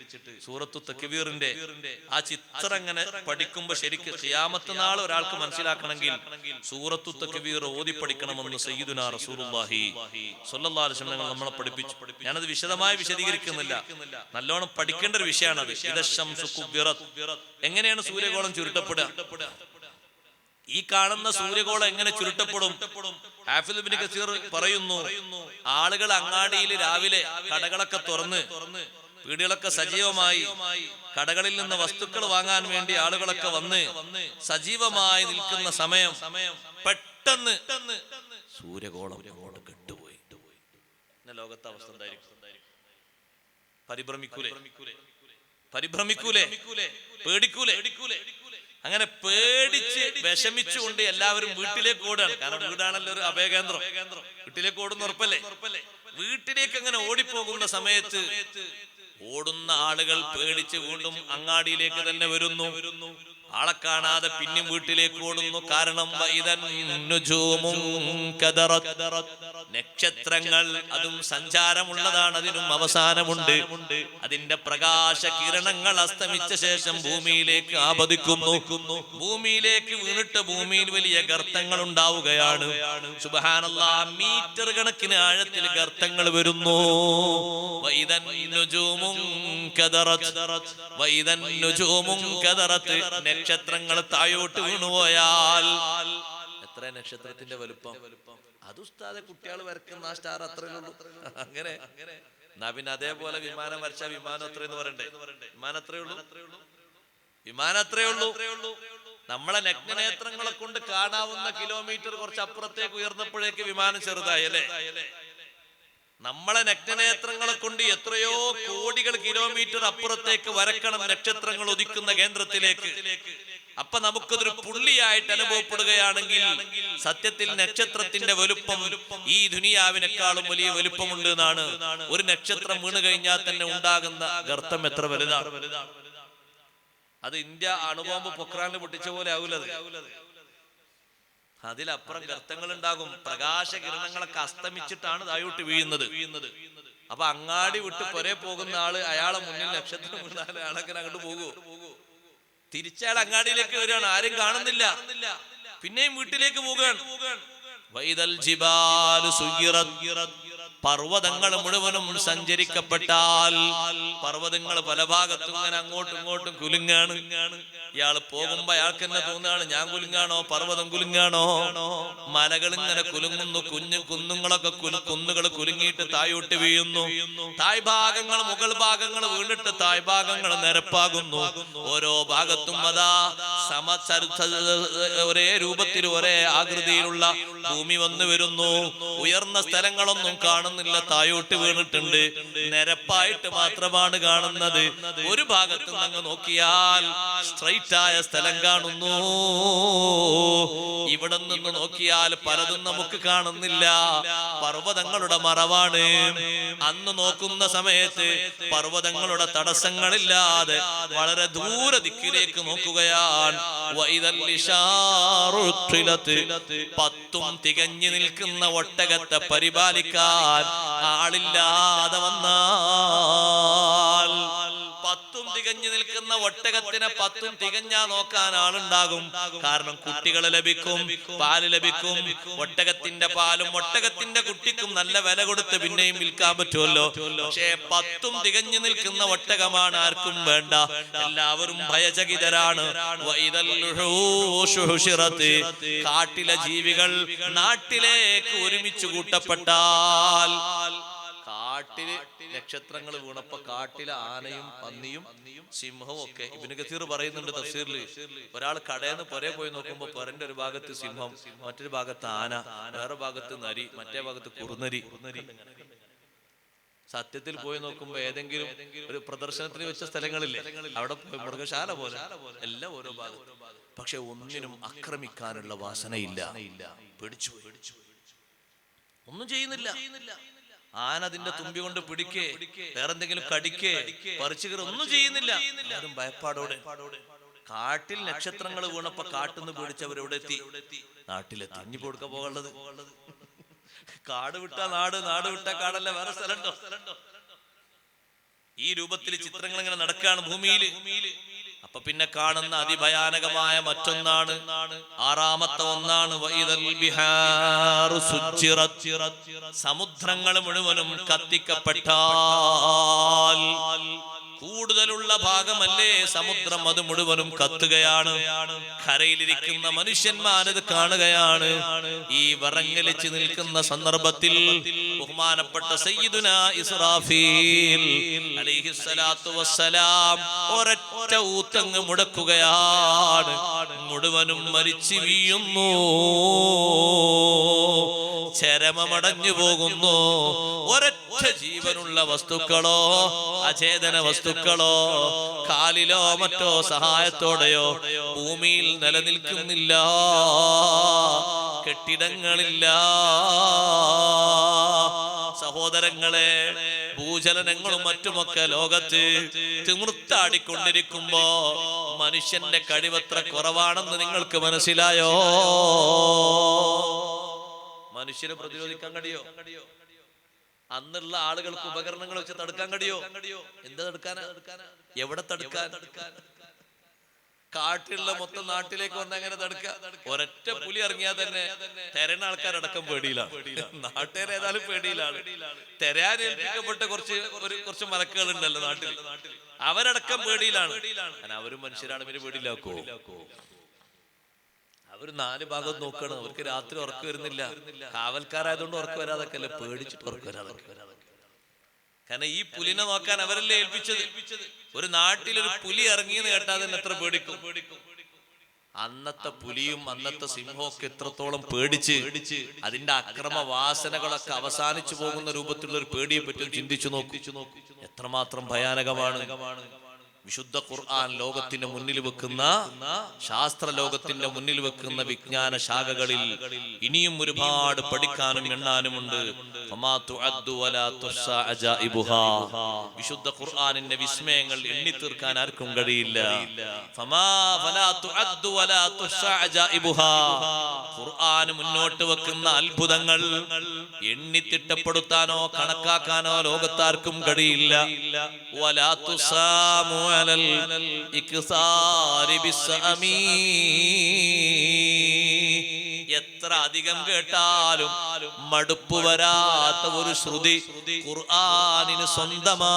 സൂറത്തു തക്വീറിന്റെ ആ ചിത്രം ഇങ്ങനെ പഠിക്കുമ്പോ ശരിക്കും ഖിയാമത്ത് നാൾ ഒരാൾക്ക് മനസ്സിലാക്കണമെങ്കിൽ സൂറത്തു തക്വീർ ഓതി പഠിക്കണമെന്ന് സയ്യിദുനാ റസൂലുള്ളാഹി സ്വല്ലല്ലാഹു അലൈഹി വസല്ലം നമ്മളെ പഠിപ്പിച്ചു. ഞാനത് വിശദമായി വിശദീകരിക്കുന്നില്ല, നല്ലോണം പഠിക്കേണ്ട ഒരു വിഷയമാണത്. ഇദ ശംസു കുവ്വിറത്. എങ്ങനെയാണ് സൂര്യഗോളം ചുരുട്ടപ്പെടുക? ഈ കാണുന്ന സൂര്യഗോളം എങ്ങനെ ചുരുട്ടപ്പെടും? ഹാഫിദ് ഇബ്നു കസീർ പറയുന്നു, ആളുകൾ അങ്ങാടിയിൽ രാവിലെ കടകളൊക്കെ തുറന്ന് വീടുകളൊക്കെ സജീവമായി കടകളിൽ നിന്ന് വസ്തുക്കൾ വാങ്ങാൻ വേണ്ടി ആളുകളൊക്കെ വന്ന് സജീവമായി നിൽക്കുന്ന സമയം പെട്ടെന്ന് സൂര്യകോളം അങ്ങോട്ട് കെട്ടുപോയി. ലോകത്തെ അവസ്ഥ എന്തായിരിക്കും? പരിഭ്രമിക്കൂലേ? പേടിക്കൂലേ? അങ്ങനെ പേടിച്ച് വിഷമിച്ചുകൊണ്ട് എല്ലാവരും വീട്ടിലേക്ക് ഓടുകയാണ്. കാരണം വീടാണല്ലോ ഒരു അഭയകേന്ദ്രം. വീട്ടിലേക്ക് ഓടുന്ന ഉറപ്പല്ലേ? വീട്ടിലേക്ക് അങ്ങനെ ഓടിപ്പോകുന്ന സമയത്ത് ഓടുന്ന ആളുകൾ പേടിച്ച് വീണ്ടും അങ്ങാടിയിലേക്ക് തന്നെ വരുന്നു. ആളെ കാണാതെ പിന്നെയും വീട്ടിലേക്ക് ഓടുന്നു. കാരണം നക്ഷത്രങ്ങൾ അതും സഞ്ചാരമുള്ളതാണ്, അതിനും അവസാനമുണ്ട്. അതിന്റെ പ്രകാശ കിരണങ്ങൾ അസ്തമിച്ച ശേഷം ഭൂമിയിലേക്ക് ആപതിക്കുന്നു. ഭൂമിയിലേക്ക് വീണിട്ട് ഭൂമിയിൽ വലിയ ഗർത്തങ്ങൾ ഉണ്ടാവുകയാണ്. സുബ്ഹാനല്ലാഹ്, മീറ്റർ കണക്കിന് ആഴത്തിൽ ഗർത്തങ്ങൾ വരുന്നു. നക്ഷത്രങ്ങൾ താഴോട്ട് വീണുപോയാൽ എത്ര നക്ഷത്രത്തിന്റെ വലുപ്പം? അത് ഉസ്താദെ കുട്ടികൾ വരക്കുന്ന ആ സ്റ്റാർ അത്രയേ ഉള്ളൂ. അങ്ങനെ എന്നാ പിന്നെ അതേപോലെ വിമാനം വരച്ച വിമാനം അത്രയെന്ന് പറയണ്ടേ? വിമാനം അത്രയേ ഉള്ളൂ. നമ്മളെ നഗ്നനേത്രങ്ങളെ കൊണ്ട് കാണാവുന്ന കിലോമീറ്റർ കുറച്ച് അപ്പുറത്തേക്ക് ഉയർന്നപ്പോഴേക്ക് വിമാനം ചെറുതായി അല്ലേ? നമ്മളെ നഗ്നനേത്രങ്ങളെ കൊണ്ട് എത്രയോ കോടികൾ കിലോമീറ്റർ അപ്പുറത്തേക്ക് വരക്കണം നക്ഷത്രങ്ങൾ ഉദിക്കുന്ന കേന്ദ്രത്തിലേക്ക്. അപ്പൊ നമുക്കതൊരു പുള്ളിയായിട്ട് അനുഭവപ്പെടുകയാണെങ്കിൽ സത്യത്തിൽ നക്ഷത്രത്തിന്റെ വലുപ്പം ഈ ദുനിയാവിനേക്കാളും വലിയ വലുപ്പമുണ്ട് എന്നാണ്. ഒരു നക്ഷത്രം വീണ് കഴിഞ്ഞാൽ തന്നെ ഉണ്ടാകുന്ന ഗർത്തം എത്ര വലുതാണ്. അത് ഇന്ത്യ അണുബോംബ് പൊക്രാനിൽ പൊട്ടിച്ച പോലെ ആവൂലത്. അതിലപ്പുറം ഗർത്തങ്ങൾ ഉണ്ടാകും. പ്രകാശകിരണങ്ങളൊക്കെ അസ്തമിച്ചിട്ടാണ് താഴോട്ട് വീഴുന്നത്. അപ്പൊ അങ്ങാടി വിട്ട് പുറേ പോകുന്ന ആള് അയാളെ മുന്നിൽ നക്ഷത്രം വീണാൽ അയാളൊക്കെ അങ്ങോട്ട് പോകുമോ? തിരിച്ചയാൾ അങ്ങാടിയിലേക്ക് വരികയാണ്, ആരും കാണുന്നില്ല. പിന്നെയും വീട്ടിലേക്ക് പോവുകയാണ്. വൈദൽ ജിബാലു സുയിറത്, പർവ്വതങ്ങൾ മുഴുവനും സഞ്ചരിക്കപ്പെട്ടാൽ പർവ്വതങ്ങൾ പല ഭാഗത്തും ഇങ്ങനെ അങ്ങോട്ടും ഇങ്ങോട്ടും കുലുങ്ങാണ്. ഇയാൾ പോകുമ്പോ അയാൾക്ക് തന്നെ തോന്നുകയാണ്, ഞാൻ കുലുങ്ങാണോ പർവ്വതം കുലുങ്ങാണോ? മലകൾ ഇങ്ങനെ കുലുങ്ങുന്നു. കുന്നുകളൊക്കെ കുന്നുകൾ കുലുങ്ങിയിട്ട് താഴോട്ട് വീഴുന്നു. താഴ്ഭാഗങ്ങൾ മുകൾ ഭാഗങ്ങൾ വീണിട്ട് താഴ്ഭാഗങ്ങൾ നിരപ്പാകുന്നു. ഓരോ ഭാഗത്തും അതാ ഒരേ രൂപത്തിൽ ഒരേ ആകൃതിയിലുള്ള ഭൂമി വന്നു വരുന്നു. ഉയർന്ന സ്ഥലങ്ങളൊന്നും കാണുന്നില്ല, താഴോട്ട് വീണിട്ടുണ്ട്. നിരപ്പായിട്ട് മാത്രമാണ് കാണുന്നത്. ഒരു ഭാഗത്ത് അങ്ങ് നോക്കിയാൽ സ്ട്രൈറ്റ് ആയ സ്ഥലം കാണുന്നു. ഇവിടെ നിന്ന് നോക്കിയാൽ പലതും നമുക്ക് കാണുന്നില്ല, പർവ്വതങ്ങളുടെ മറവാണ്. അന്ന് നോക്കുന്ന സമയത്ത് പർവ്വതങ്ങളുടെ തടസ്സങ്ങളില്ലാതെ വളരെ ദൂര ദിക്കിലേക്ക് നോക്കുകയാണ്. പത്തും തികഞ്ഞു നിൽക്കുന്ന ഒട്ടകത്തെ പരിപാലിക്കാൻ ആളില്ലാതെ വന്നാൽ, പത്തും തികഞ്ഞു നിൽക്കുന്ന ഒട്ടകത്തിനെ പത്തും തികഞ്ഞാ നോക്കാൻ ആളുണ്ടാകും. കാരണം കുട്ടികളെ ലഭിക്കും, പാല് ലഭിക്കും. ഒട്ടകത്തിന്റെ പാലും ഒട്ടകത്തിന്റെ കുട്ടിക്കും നല്ല വില കൊടുത്ത് പിന്നെയും വിൽക്കാൻ പറ്റുമല്ലോ. പക്ഷേ പത്തും തികഞ്ഞു നിൽക്കുന്ന ഒട്ടകമാണ് ആർക്കും വേണ്ട. എല്ലാവരും ഭയചകിതരാണ്. കാട്ടിലെ ജീവികൾ നാട്ടിലേക്ക് ഒരുമിച്ച് കൂട്ടപ്പെട്ടാൽ, കാട്ടില് നക്ഷത്രങ്ങൾ വീണപ്പോ കാട്ടിലെ ആനയും പന്നിയും സിംഹവും ഒക്കെ, ഇബ്നു കസീർ പറയുന്നുണ്ട് തഫ്സീറിൽ, ഒരാൾ കടയിൽ നിന്ന് പുറേ പോയി നോക്കുമ്പോ പുറന്റെ ഒരു ഭാഗത്ത് സിംഹം, മറ്റൊരു ഭാഗത്ത് ആന, വേറെ ഭാഗത്ത് നരി, മറ്റേ ഭാഗത്ത് കുറുനരി. സത്യത്തിൽ പോയി നോക്കുമ്പോ ഏതെങ്കിലും ഒരു പ്രദർശനത്തിന് വെച്ച സ്ഥലങ്ങളില്ലേ, അവിടെ മൃഗശാല പോലെ എല്ലാം ഓരോ ഭാഗത്ത്. പക്ഷെ ഒന്നിനും ആക്രമിക്കാനുള്ള വാസനയില്ല. പിടിച്ചു ഒന്നും ചെയ്യുന്നില്ല. ആന അതിന്റെ തുമ്പി കൊണ്ട് പിടിക്കേ, വേറെന്തെങ്കിലും കടിക്കേ, പറിച്ചു കയറി ഒന്നും ചെയ്യുന്നില്ല. ആരും ഭയപ്പാടോടെ. കാട്ടിൽ നക്ഷത്രങ്ങൾ വീണപ്പോ കാട്ടിന്ന് പിടിച്ചവരെവിടെ എത്തി? നാട്ടിലെത്തി. ഇനി കൊടുക്ക പോകാനുള്ളത്? കാട് വിട്ട നാട്, നാട് വിട്ട കാടല്ല, വേറെ സ്ഥലമുണ്ടോ? ഈ രൂപത്തിൽ ചിത്രങ്ങൾ ഇങ്ങനെ നടക്കുകയാണ് ഭൂമിയിൽ. അപ്പൊ പിന്നെ കാണുന്ന അതിഭയാനകമായ മറ്റൊന്നാണ്, ആറാമത്തെ ഒന്നാണ്, സമുദ്രങ്ങൾ മുഴുവനും കത്തിക്കപ്പെട്ടാൽ, കൂടുതലുള്ള ഭാഗമല്ലേ സമുദ്രം, അത് മുഴുവനും കത്തുകയാണ്. കരയിലിരിക്കുന്ന മനുഷ്യന്മാരത് കാണുകയാണ്. ഈ വിറങ്ങലിച്ച് നിൽക്കുന്ന സന്ദർഭത്തിൽ ബഹുമാനപ്പെട്ട സയ്യിദുനാ ഇസ്രാഫീൽ അലൈഹിസ്സലാത്തു വസ്സലാം ഒരൊറ്റ ഊത്തങ്ങ് മുടക്കുകയാണ്. മുഴുവനും മരിച്ചു വീഴുന്നു, ചരമമടഞ്ഞു പോകുന്നു. ഒരൊറ്റ ജീവനുള്ള വസ്തുക്കളോ അചേതന വസ്തുക്കളോ കാലിലോ മറ്റോ സഹായത്തോടെയോ ഭൂമിയിൽ നിലനിൽക്കുന്നില്ല. കെട്ടിടങ്ങളില്ല. സഹോദരങ്ങളെ, ഭൂചലനങ്ങളും മറ്റുമൊക്കെ ലോകത്ത് തിമിർത്താടിക്കൊണ്ടിരിക്കുമ്പോ മനുഷ്യന്റെ കഴിവത്ര കുറവാണെന്ന് നിങ്ങൾക്ക് മനസ്സിലായോ? മനുഷ്യനെ പ്രതിരോധിക്കാൻ കഴിയോ? അന്നുള്ള ആളുകൾക്ക് ഉപകരണങ്ങൾ വെച്ച് തടുക്കാൻ കഴിയോ? എന്താ തടുക്കാനാ? എവിടെ തടുക്കാൻ? കാട്ടിലുള്ള മൊത്തം നാട്ടിലേക്ക് വന്ന് എങ്ങനെ തടുക്കുക? ഒരൊറ്റ പുലി ഇറങ്ങിയാൽ തന്നെ തെരയുന്ന ആൾക്കാരടക്കം പേടിയിലാണ്. നാട്ടുകാർ ഏതായാലും പേടിയിലാണ്. തെരയാൻ ഏൽപ്പിക്കപ്പെട്ട കുറച്ച് മലക്കുകൾ ഉണ്ടല്ലോ നാട്ടിൽ, അവരടക്കം പേടിയിലാണ്. അവരും മനുഷ്യരാണ്, ഇവര് പേടിയിലാക്കോ? അവര് 4 ഭാഗം നോക്കണം. അവർക്ക് രാത്രി ഉറക്കം വരുന്നില്ല. കാവൽക്കാരായതുകൊണ്ട് ഉറക്കം വരാതൊക്കെ അല്ല, പേടിച്ചിട്ട് ഉറക്കം വരാതൊക്കെ. കാരണം ഈ പുലിനെ നോക്കാൻ അവരല്ലേ ഏൽപ്പിച്ചത്. ഒരു നാട്ടിലൊരു പുലി ഇറങ്ങിയെന്ന് കേട്ടാൽ തന്നെ എത്ര പേടിക്കും. അന്നത്തെ പുലിയും അന്നത്തെ സിംഹവും ഒക്കെ എത്രത്തോളം പേടിച്ച് അതിന്റെ അക്രമ വാസനകളൊക്കെ അവസാനിച്ചു പോകുന്ന രൂപത്തിലുള്ള ഒരു പേടിയെ പറ്റി ചിന്തിച്ചു നോക്കൂ. എത്രമാത്രം ഭയാനകമാണ്. വിശുദ്ധ ഖുർആൻ ലോകത്തിന് മുന്നിൽ വെക്കുന്ന, ശാസ്ത്ര ലോകത്തിന്റെ മുന്നിൽ വെക്കുന്ന വിജ്ഞാന ശാഖകളിൽ ഇനിയും ഒരുപാട് പഠിക്കാനും എണ്ണാനുമുണ്ട്. വിശുദ്ധ ഖുർആനിന്റെ വിസ്മയങ്ങൾ എണ്ണിത്തീർക്കാൻ ആർക്കും കഴിയില്ല. ഖുർആൻ മുന്നോട്ട് വെക്കുന്ന അത്ഭുതങ്ങൾ എണ്ണിത്തിട്ടപ്പെടുത്താനോ കണക്കാക്കാനോ ലോകത്താർക്കും കഴിയില്ല. എത്ര അധികം കേട്ടാലും മടുപ്പ് വരാത്ത ഒരു ശ്രുതി ഖുർആനിന് സ്വന്തമാണ്.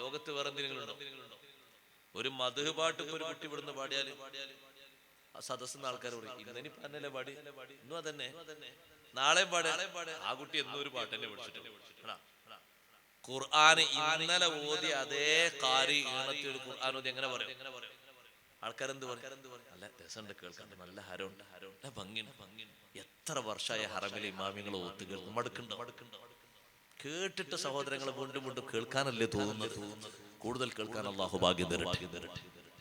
ലോകത്ത് വേറെ എന്തെങ്കിലുണ്ടോ? ഒരു മദ്ഹ് പാട്ട് ഒരു കുട്ടി ഇവിടുന്ന് പാടിയാല് ആ സദസ്സിന് ആൾക്കാർ പറയും, ഇന്നലെ പാടി, ഇന്നും അതന്നെ, നാളെ പാടാ. ആ കുട്ടി എന്നും ഒരു പാട്ട് തന്നെ പഠിച്ചിട്ടുണ്ട്. ഖുർആൻ ഇന്നലെ ഓതി അതേ കാരി ഈണത്തിൽ ഖുർആൻ ഓതി എങ്ങനെ പറയും? ആൾക്കാരെന്ത് പറയും? നല്ല രസമുണ്ട് കേൾക്കാൻ, നല്ല ഹരമുണ്ട്, നല്ല ഭംഗിയുണ്ട്. എത്ര വർഷമായ ഹറമിലെ ഇമാമിങ്ങൾ ഓത്ത് കേൾക്കും. മടുക്കുണ്ടോ? കേട്ടിട്ട് സഹോദരങ്ങളെ വീണ്ടും വീണ്ടും കേൾക്കാനല്ലേ തോന്നുന്നത്. കൂടുതൽ കേൾക്കാൻ അള്ളാഹു ഭാഗ്യം തരട്ടെ.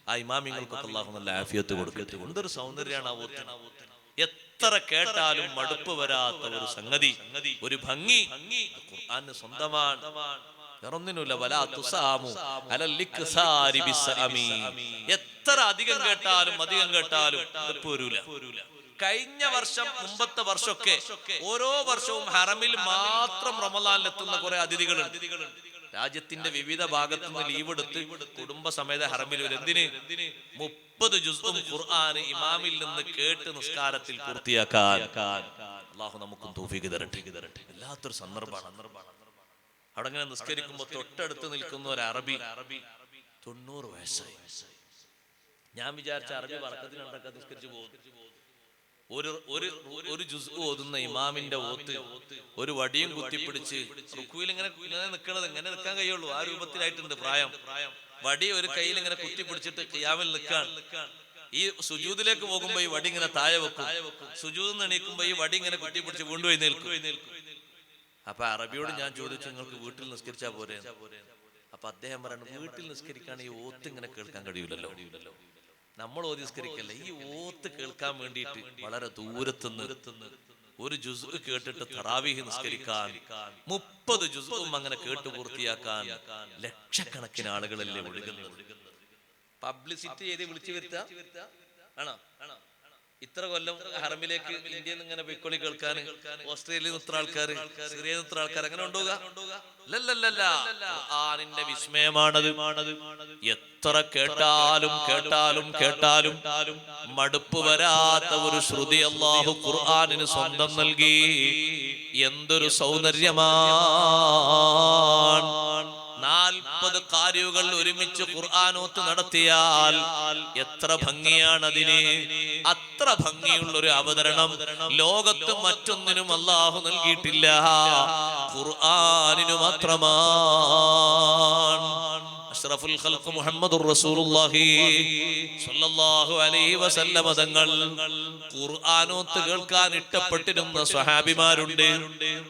ആ ഇമാമിങ്ങൾക്കൊക്കെ അള്ളാഹു നല്ല ആഫിയത്ത് കൊടുക്കട്ടെ. എന്തൊരു സൗന്ദര്യമാണ് ആ ഓത്തിന്. എത്ര കേട്ടാലും മടുപ്പ് വരാത്ത ഒരു സംഗതി, ഒരു ഭംഗി ഖുർആന് സ്വന്തമാണ്. വേറൊന്നിനുമില്ല. എത്ര അധികം കേട്ടാലും മടുപ്പ് വരൂല. കഴിഞ്ഞ വർഷം, മുമ്പത്തെ വർഷമൊക്കെ ഓരോ വർഷവും ഹറമിൽ മാത്രം റമളാനിലെത്തുന്ന കുറെ അതിഥികളുണ്ട്. രാജ്യത്തിന്റെ വിവിധ ഭാഗത്തു നിന്ന് ലീവ് എടുത്ത് കുടുംബസമേത ഹറമിൽ വരും. എന്തിന്? 30 ജുസും ഖുർആൻ ഇമാമിൽ നിന്ന് കേട്ട് നിസ്കാരത്തിൽ പൂർത്തിയാക്കാൻ അല്ലാഹു നമുക്കും തൗഫീഖ് തരട്ടെ. വല്ലാത്തൊരു സന്ദർഭമാണ്. അവിടെ ഇങ്ങനെ നിസ്കരിക്കുമ്പോ തൊട്ടടുത്ത് നിൽക്കുന്ന ഒരു അറബി 90 വയസ്സായി. ഞാൻ വിചാരിച്ച അറബി വർക്കത്തിനുണ്ടൊക്കെ നിസ്കരിച്ചു പോകും. ഒരു ജുസ് ഓതുന്ന ഇമാമിന്റെ ഓത്ത് ഒരു വടിയും കുത്തിപ്പിടിച്ച് റുക്കുവിൽ ഇങ്ങനെ നിൽക്കണത്, ഇങ്ങനെ നിൽക്കാൻ കഴിയുള്ളൂ. ആ രൂപത്തിലായിട്ടുണ്ട് പ്രായം. വടി ഒരു കയ്യിൽ ഇങ്ങനെ കുത്തിപ്പിടിച്ചിട്ട് ഖിയാമിൽ നിൽക്കാൻ. ഈ സുജൂദിലേക്ക് പോകുമ്പോ ഈ വടി ഇങ്ങനെ താഴെ വെക്കും. സുജൂദിൽ നിന്ന് എണീക്കുമ്പോ ഈ വടി ഇങ്ങനെ കുത്തിപ്പിടിച്ച് വീണ്ടും എഴുന്നേൽക്കും. അപ്പൊ അറബിയോട് ഞാൻ ചോദിച്ചു, നിങ്ങൾക്ക് വീട്ടിൽ നിസ്കരിച്ചാ പോരെ? അപ്പൊ അദ്ദേഹം പറയുന്നത്, വീട്ടിൽ നിസ്കരിക്കാൻ ഈ ഓത്ത് ഇങ്ങനെ കേൾക്കാൻ കഴിയൂലല്ലോ. നമ്മൾ ഓതി നിസ്കരിക്കല്ലേ, ഈ ഓത്ത് കേൾക്കാൻ വേണ്ടിയിട്ട് വളരെ ദൂരത്തുനിന്ന് ഒരു ജുസ് കേട്ടിട്ട് തറാവീഹ് നിസ്കരിക്കാൻ 30 ജുസും അങ്ങനെ കേട്ട് പൂർത്തിയാക്കാൻ ലക്ഷക്കണക്കിന് ആളുകളല്ലേ ഒഴുകുന്നത്. പബ്ലിസിറ്റി ചെയ്ത് വിളിച്ചു വരുത്താ ആണോ? ഇത്ര കൊല്ലം ഹറമിലേക്ക് ഇന്ത്യയിൽ നിന്ന് ഇങ്ങനെ പൊയ്ക്കൊളി കേൾക്കാൻ ഓസ്ട്രേലിയയിൽ നിന്ന് ഇത്ര ആൾക്കാർ, സിറിയയിൽ നിന്ന് ഇത്ര ആൾക്കാർ, അങ്ങനെ ഉണ്ടാവുക? ഖുർആനിന്റെ വിസ്മയമാണത്. എത്ര കേട്ടാലും മടുപ്പ് വരാത്ത ഒരു ശ്രുതി അല്ലാഹു ഖുർആനിന് സ്വന്തം നൽകി. എന്തൊരു സൗന്ദര്യമാണ്! 40 ഖാരികൾ ഒരുമിച്ച് ഖുർആനോത്ത് നടത്തിയാൽ എത്ര ഭംഗിയാണ് അതിന്. അത്ര ഭംഗിയുള്ള ഒരു അവതരണം ലോകത്ത് മറ്റൊന്നിനും അല്ലാഹു നൽകിയിട്ടില്ല, ഖുർആനിനു മാത്രമാണ്. അഷ്റഫുൽ ഖൽഖ് മുഹമ്മദുർ റസൂലുള്ളാഹി സ്വല്ലല്ലാഹു അലൈഹി വസല്ലമ തങ്ങൾ ഖുർആനോത്ത് കേൾക്കാൻ ഇഷ്ടപ്പെട്ടിരുന്ന സ്വഹാബിമാരുണ്ട്.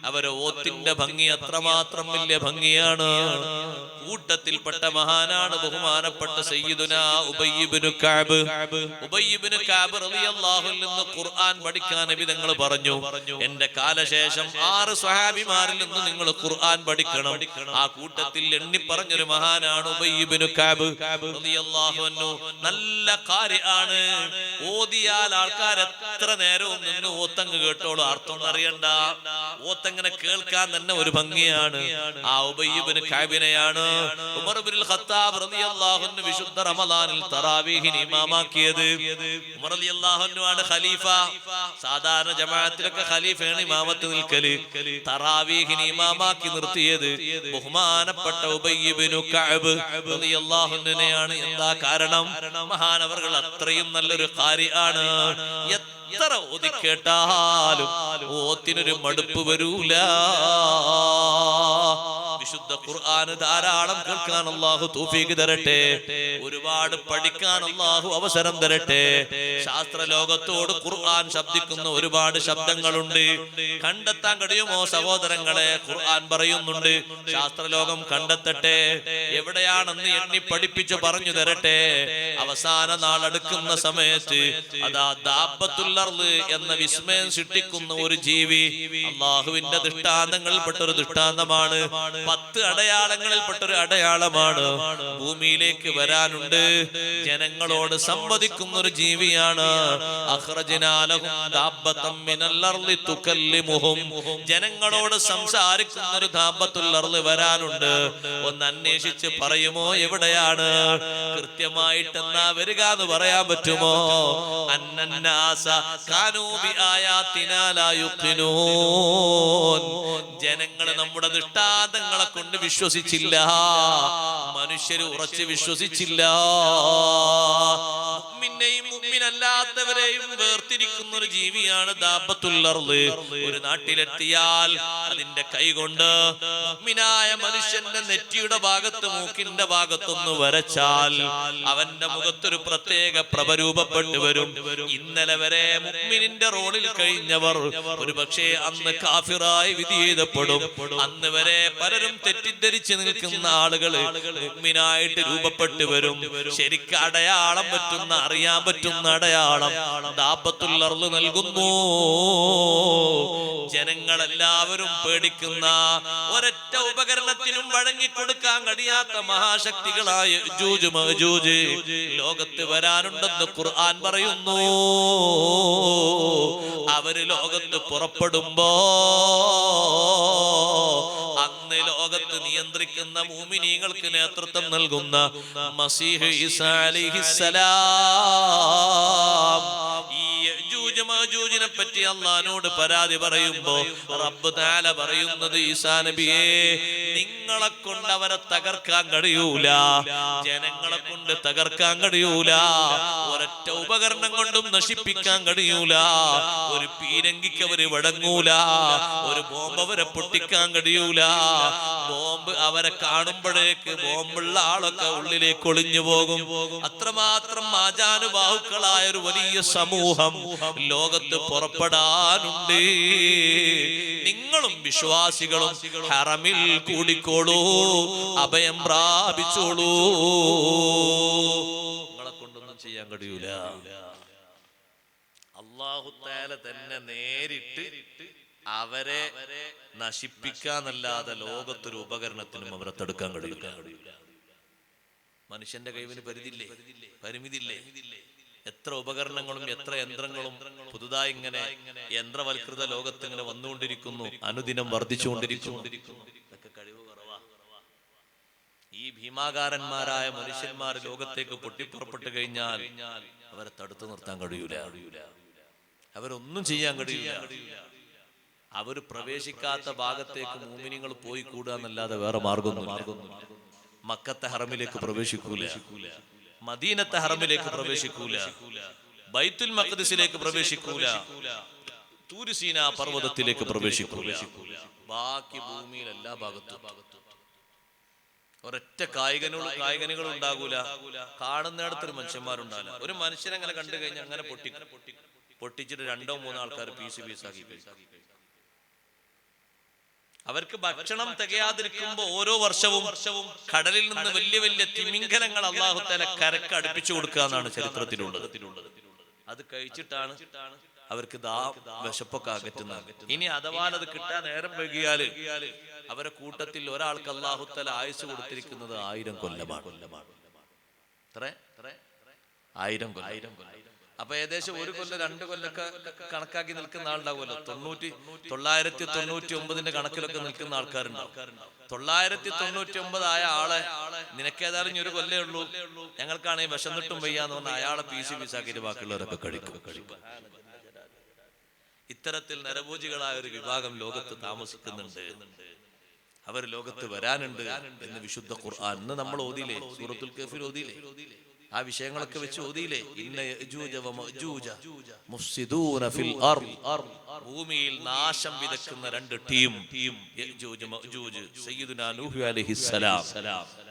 അവരെ ഓത്തിന്റെ ഭംഗി അത്രമാത്രം വലിയ ഭംഗിയാണ്. കൂട്ടത്തിൽപ്പെട്ട മഹാനാണ് ബഹുമാനപ്പെട്ട സയ്യിദുനാ ഉബയ്യ് ഇബ്നു കഅബ്. ഉബയ്യ് ഇബ്നു കഅബ് റളിയല്ലാഹു അൻഹു നിന്ന് ഖുർആൻ പഠിക്കാൻ നബി തങ്ങൾ പറഞ്ഞു, എന്റെ കാലശേഷം 6 സ്വഹാബിമാരിൽ നിന്ന് നിങ്ങൾ ഖുർആൻ പഠിക്കണം. ആ കൂട്ടത്തിൽ എണ്ണി പറഞ്ഞൊരു മഹാനാണ് ഉബയ്യ് ഇബ്നു കഅബ് റളിയല്ലാഹു അൻഹു. നല്ല ഖാരിആണ്. ഓതിയാൽ ആൾക്കാർ എത്ര നേരവും നിന്ന് ഓത്തങ്ങ് കേട്ടോളൂ, അർത്ഥം അറിയണ്ട, ഓത്തങ്ങനെ കേൾക്കാൻ തന്നെ ഒരു ഭംഗിയാണ്. ആ ഉബയ്യ് ഇബ്നു കഅബിനെയാണ് ഉമർ ഇബ്നുൽ ഖത്താബ് റളിയല്ലാഹു അൻഹു വിശുദ്ധ റമദാനിൽ തറാവീഹിന് ഇമാമാക്കിയത്. ഉമർ റളിയല്ലാഹു അൻഹു ആണ് ഖലീഫ. സാധാരണ ജമാഅത്തിലൊക്കെ ഖലീഫയാണ് ഇമാമത്ത് നിൽക്കല്. തറാവീഹിന് ഇമാമാക്കി നിർത്തിയത് ബഹുമാനപ്പെട്ട ഉബയ്യ് ഇബ്നു കഅബ് റളിയല്ലാഹു അൻഹുവിനെയാണ്. എന്താ കാരണം? മഹാനവർകൾ അത്രയും നല്ലൊരു ഖാരിആണ്. എത്ര ഓതി കേട്ടാലും ഓത്തിനൊരു മടുപ്പ് വരൂല. വിശുദ്ധ ഖുർആൻ ധാരാളം കേൾക്കാൻ അല്ലാഹു തൗഫീഖ് തരട്ടെ. ഒരുപാട് പഠിക്കാൻ അല്ലാഹു അവസരം തരട്ടെ. ശാസ്ത്ര ലോകത്തോട് ഖുർആൻ ശബ്ദിക്കുന്ന ഒരുപാട് ശബ്ദങ്ങളുണ്ട്. കണ്ടെത്താൻ കഴിയുമോ സഹോദരങ്ങളെ? ഖുർആൻ പറയുന്നുണ്ട്, ശാസ്ത്രലോകം കണ്ടെത്തട്ടെ, എവിടെയാണെന്ന് എണ്ണി പഠിപ്പിച്ചു പറഞ്ഞു തരട്ടെ. അവസാന നാളെടുക്കുന്ന സമയത്ത് അതാ ദാബത്തുൽ അർള് എന്ന വിസ്മയം സൃഷ്ടിക്കുന്ന ഒരു ജീവി അല്ലാഹുവിന്റെ ദൃഷ്ടാന്തങ്ങളിൽപ്പെട്ട ഒരു ദൃഷ്ടാന്തമാണ്. 10 അടയാളങ്ങളിൽപ്പെട്ട ഒരു അടയാളമാണ്. ഭൂമിയിലേക്ക് വരാനുണ്ട്, ജനങ്ങളോട് സംവദിക്കുന്ന ഒരു ജീവിയാണ്. ജനങ്ങളോട് സംസാരിക്കുന്ന ഒരു ദാബത്തുൽ അർള് വരാനുണ്ട്. ഒന്ന് അന്വേഷിച്ച് പറയുമോ എവിടെയാണ്? കൃത്യമായിട്ട് എന്നാ വരിക എന്ന് പറയാൻ പറ്റുമോ? അന്നന്നാസ കാനൂ ബിആയാതിനാ ലാ യുഖിനൂൻ. ജനങ്ങളെ നമ്മുടെ ദൃഷ്ടാന്തങ്ങളെ കൊണ്ട് വിശ്വസിച്ചില്ല, മനുഷ്യര് ഉറച്ച് വിശ്വസിച്ചില്ല. മുഅ്മിനെയും മുഅ്മിനല്ലാത്തവരെയും വേർതിരിക്കുന്ന ഒരു ജീവിയാണ് ദാബത്തുൽ അർള്. ഒരു നാട്ടിലെത്തിയാൽ അതിന്റെ കൈകൊണ്ട് മുഅ്മിനായ മനുഷ്യന്റെ നെറ്റിയുടെ ഭാഗത്ത് മൂക്കിന്റെ ഭാഗത്തൊന്ന് വരച്ചാൽ അവന്റെ മുഖത്തൊരു പ്രത്യേക പ്രഭ രൂപപ്പെട്ടു വരും. ഇന്നലെ വരെ മുഅ്മിനിന്റെ റോളിൽ കഴിഞ്ഞവർ ഒരുപക്ഷേ അന്ന് കാഫിറായി വിധി എഴുതപ്പെടും. അന്ന് വരെ പലരും തെറ്റിദ്ധരിച്ച് നിൽക്കുന്ന ആളുകൾ മുഅ്മിനായിട്ട് രൂപപ്പെട്ടു വരും. ശരിക്കും അടയാളം പറ്റുന്ന, അറിയാൻ പറ്റുന്ന അടയാളം ദാബത്തുൽ അർള് നൽകുന്നു. ജനങ്ങളെല്ലാവരും പേടിക്കുന്ന, ഒരൊറ്റ ഉപകരണത്തിനും വഴങ്ങിക്കൊടുക്കാൻ കഴിയാത്ത മഹാശക്തികളായ യജൂജ് മഅജൂജ് ലോകത്ത് വരാനുണ്ടെന്ന് ഖുർആൻ പറയുന്നു. അവര് ലോകത്ത് പുറപ്പെടുമ്പോ അന്ന് ലോകത്ത് നിയന്ത്രിക്കുന്ന മുഅ്മിനീങ്ങൾക്ക് നേതൃത്വം നൽകുന്ന മസീഹ് ഈസാ അലൈഹിസ്സലാം ഈ യജൂജ് മഅജൂജിനെ പറ്റി അല്ലാഹുവിനോട് പരാതി പറയുമ്പോ റബ്ബ് തആല പറയുന്നത്, ഈസാ നബിയേ, നിങ്ങളെ കൊണ്ട് അവരെ തകർക്കാൻ കഴിയൂല, ജനങ്ങളെ കൊണ്ട് തകർക്കാൻ കഴിയൂല, ഒരൊറ്റ ഉപകരണം കൊണ്ടും നശിപ്പിക്കാൻ കഴിയൂല. ഒരു പീരങ്കിക്ക് അവര് വഴങ്ങൂല, ഒരു ബോംബ് അവരെ പൊട്ടിക്കാൻ കഴിയൂല. ബോംബ് അവരെ കാണുമ്പോഴേക്ക് ബോംബുള്ള ആളൊക്കെ ഉള്ളിലേക്ക് ഒളിഞ്ഞു പോകും. അത്രമാത്രം ആജാനുബാഹുക്കളായ ഒരു വലിയ സമൂഹം ലോകത്ത് പുറപ്പെടാനുണ്ട്. നിങ്ങളും വിശ്വാസികളും ഹറമിൽ കൂടിക്കോളൂ, അഭയം പ്രാപിച്ചോളൂ. നിങ്ങളെ കൊണ്ടൊന്നും ചെയ്യാൻ കഴിയൂല. അല്ലാഹു തആല തന്നെ നേരിട്ട് അവരെ നശിപ്പിക്കാന്നല്ലാതെ ലോകത്തൊരു ഉപകരണത്തിനും അവരെ തടുക്കാൻ കഴിയില്ല. മനുഷ്യന്റെ കഴിവിന് പരിമിതിയില്ലേ? എത്ര ഉപകരണങ്ങളും എത്ര യന്ത്രങ്ങളും പുതുതായി ഇങ്ങനെ യന്ത്രവൽകൃത ലോകത്ത് ഇങ്ങനെ വന്നുകൊണ്ടിരിക്കുന്നു, അനുദിനം വർദ്ധിച്ചുകൊണ്ടിരിക്കുന്നു. ഇതൊക്കെ കഴിവ് കുറവാ. ഈ ഭീമാകാരന്മാരായ മനുഷ്യന്മാർ ലോകത്തേക്ക് പൊട്ടിപ്പുറപ്പെട്ടു കഴിഞ്ഞാൽ അവരെ തടുത്തു നിർത്താൻ കഴിയൂല, അവരൊന്നും ചെയ്യാൻ കഴിയൂല. അവർ പ്രവേശിക്കാത്ത ഭാഗത്തേക്ക് മുഅ്മിനീങ്ങൾ പോയി കൂടുക എന്നല്ലാതെ വേറെ മാർഗമൊന്നുമില്ല. മക്കത്തെ ഹറമിലേക്ക് പ്രവേശിക്കൂല, മദീനത്തെ ഹറമിലേക്ക് പ്രവേശിക്കൂല, ബൈത്തുൽ മഖ്ദിസിലേക്ക് പ്രവേശിക്കൂല, തൂര് സീനാ പർവ്വതത്തിലേക്ക് പ്രവേശിക്കൂല. ബാക്കി ഭൂമിയിൽ എല്ലാ ഭാഗത്തും ഒരൊറ്റ കായികനികൾ ഉണ്ടാകൂല. കാണുന്നിടത്തൊരു മനുഷ്യന്മാരുണ്ടാവില്ല. ഒരു മനുഷ്യനെങ്ങനെ കണ്ടു കഴിഞ്ഞാൽ അങ്ങനെ പൊട്ടിച്ചിട്ട് 2-3 ആൾക്കാർ പീസാക്കി കഴിക്കും. അവർക്ക് ഭക്ഷണം തികയാതിരിക്കുമ്പോ ഓരോ വർഷവും കടലിൽ നിന്ന് വലിയ വലിയ തിമിംഗലങ്ങൾ അല്ലാഹു തആല കരക്ക് അടുപ്പിച്ചു കൊടുക്കുക എന്നാണ് ചരിത്രത്തിലുള്ളത്. അത് കഴിച്ചിട്ടാണ് അവർക്ക് വിശപ്പൊക്കെ അകറ്റുന്നത്. ഇനി അഥവാ അത് കിട്ടാൻ നേരം വൈകിയാല് അവരെ കൂട്ടത്തിൽ ഒരാൾക്ക് അല്ലാഹു തആല ആയുസ് കൊടുത്തിരിക്കുന്നത് 1000 കൊല്ലമാണ്. 1000 കൊല്ലം. അപ്പൊ ഏകദേശം 1 കൊല്ലം 2 കൊല്ലൊക്കെ കണക്കാക്കി നിൽക്കുന്ന ആളുണ്ടാവുമല്ലോ. 999 കണക്കിലൊക്കെ നിൽക്കുന്ന ആൾക്കാരുണ്ടാവും. 999 ആയ ആളെ നിനക്കേതായാലും 1 കൊല്ലേ ഉള്ളൂ, ഞങ്ങൾക്കാണെങ്കിൽ വിശന്നിട്ടും വയ്യാന്ന് പറഞ്ഞാൽ അയാളെ പീസാക്കിയിട്ട് ബാക്കിയുള്ളവരൊക്കെ കഴിക്കും. ഇത്തരത്തിൽ നരഭോജികളായ ഒരു വിഭാഗം ലോകത്ത് താമസിക്കുന്നുണ്ട്. അവർ ലോകത്ത് വരാനുണ്ട് എന്ന് വിശുദ്ധ ഖുർആൻ ഇന്ന് നമ്മൾ ഓതിയില്ലേ, സൂറത്തുൽ കഹ്ഫിൽ ഓതിയില്ലേ, ആ വിഷയങ്ങളൊക്കെ വെച്ച് ഓതിയില്ലേ. ഇന്ന യഅജൂജ വമഅജൂജ മുഫ്സിദൂന ഫിൽ അർദ്, ഭൂമിയിൽ നാശം വിതക്കുന്ന 2 ടീം, യഅജൂജ് മഅജൂജ്. സയ്യിദുനാ നൂഹ് അലൈഹിസ്സലാം,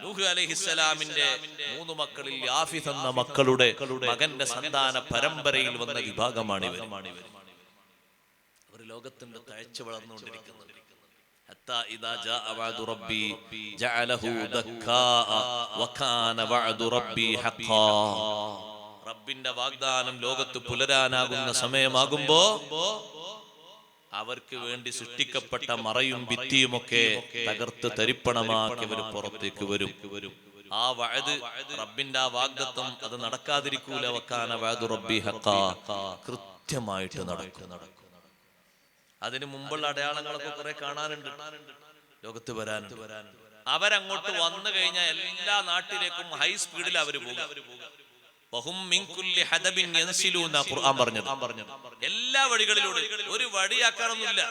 നൂഹ് അലൈഹിസ്സലാമിന്റെ 3 മക്കളിൽ യാഫിസ് എന്ന മക്കളുടെ മകന്റെ സന്താന പരമ്പരയിൽ വന്ന വിഭാഗമാണ് ഇവർ. അവർ ലോകത്തിന്റെ തഴച്ചു വളർന്നുകൊണ്ടിരിക്കുന്നത്. റബ്ബിന്റെ വാഗ്ദാനം ലോകത്ത് പുലരാനാകുന്ന സമയമാകുമ്പോ അവർക്ക് വേണ്ടി സൃഷ്ടിക്കപ്പെട്ട മറയും ഭിത്തിയുമൊക്കെ തകർത്ത് തരിപ്പണമാക്കി അവർ പുറത്തേക്ക് വരും. ആ വഅദ്, റബ്ബിന്റെ ആ വാഗ്ദത്തം അത് നടക്കാതിരിക്കൂല. വകാന വഅദു റബ്ബി ഹഖാ, കൃത്യമായിട്ട് നടക്കും. അതിന് മുമ്പുള്ള അടയാളങ്ങളൊക്കെ കുറെ കാണാനുണ്ട്, ലോകത്ത് വരാനുണ്ട്. അവരങ്ങോട്ട് വന്നു കഴിഞ്ഞാൽ എല്ലാ നാട്ടിലേക്കും ഹൈ സ്പീഡിൽ അവർ പോകും. ഖുർആൻ പറഞ്ഞത് എല്ലാ വഴികളിലൂടെ, ഒരു വഴിയാക്കാനൊന്നുമില്ല.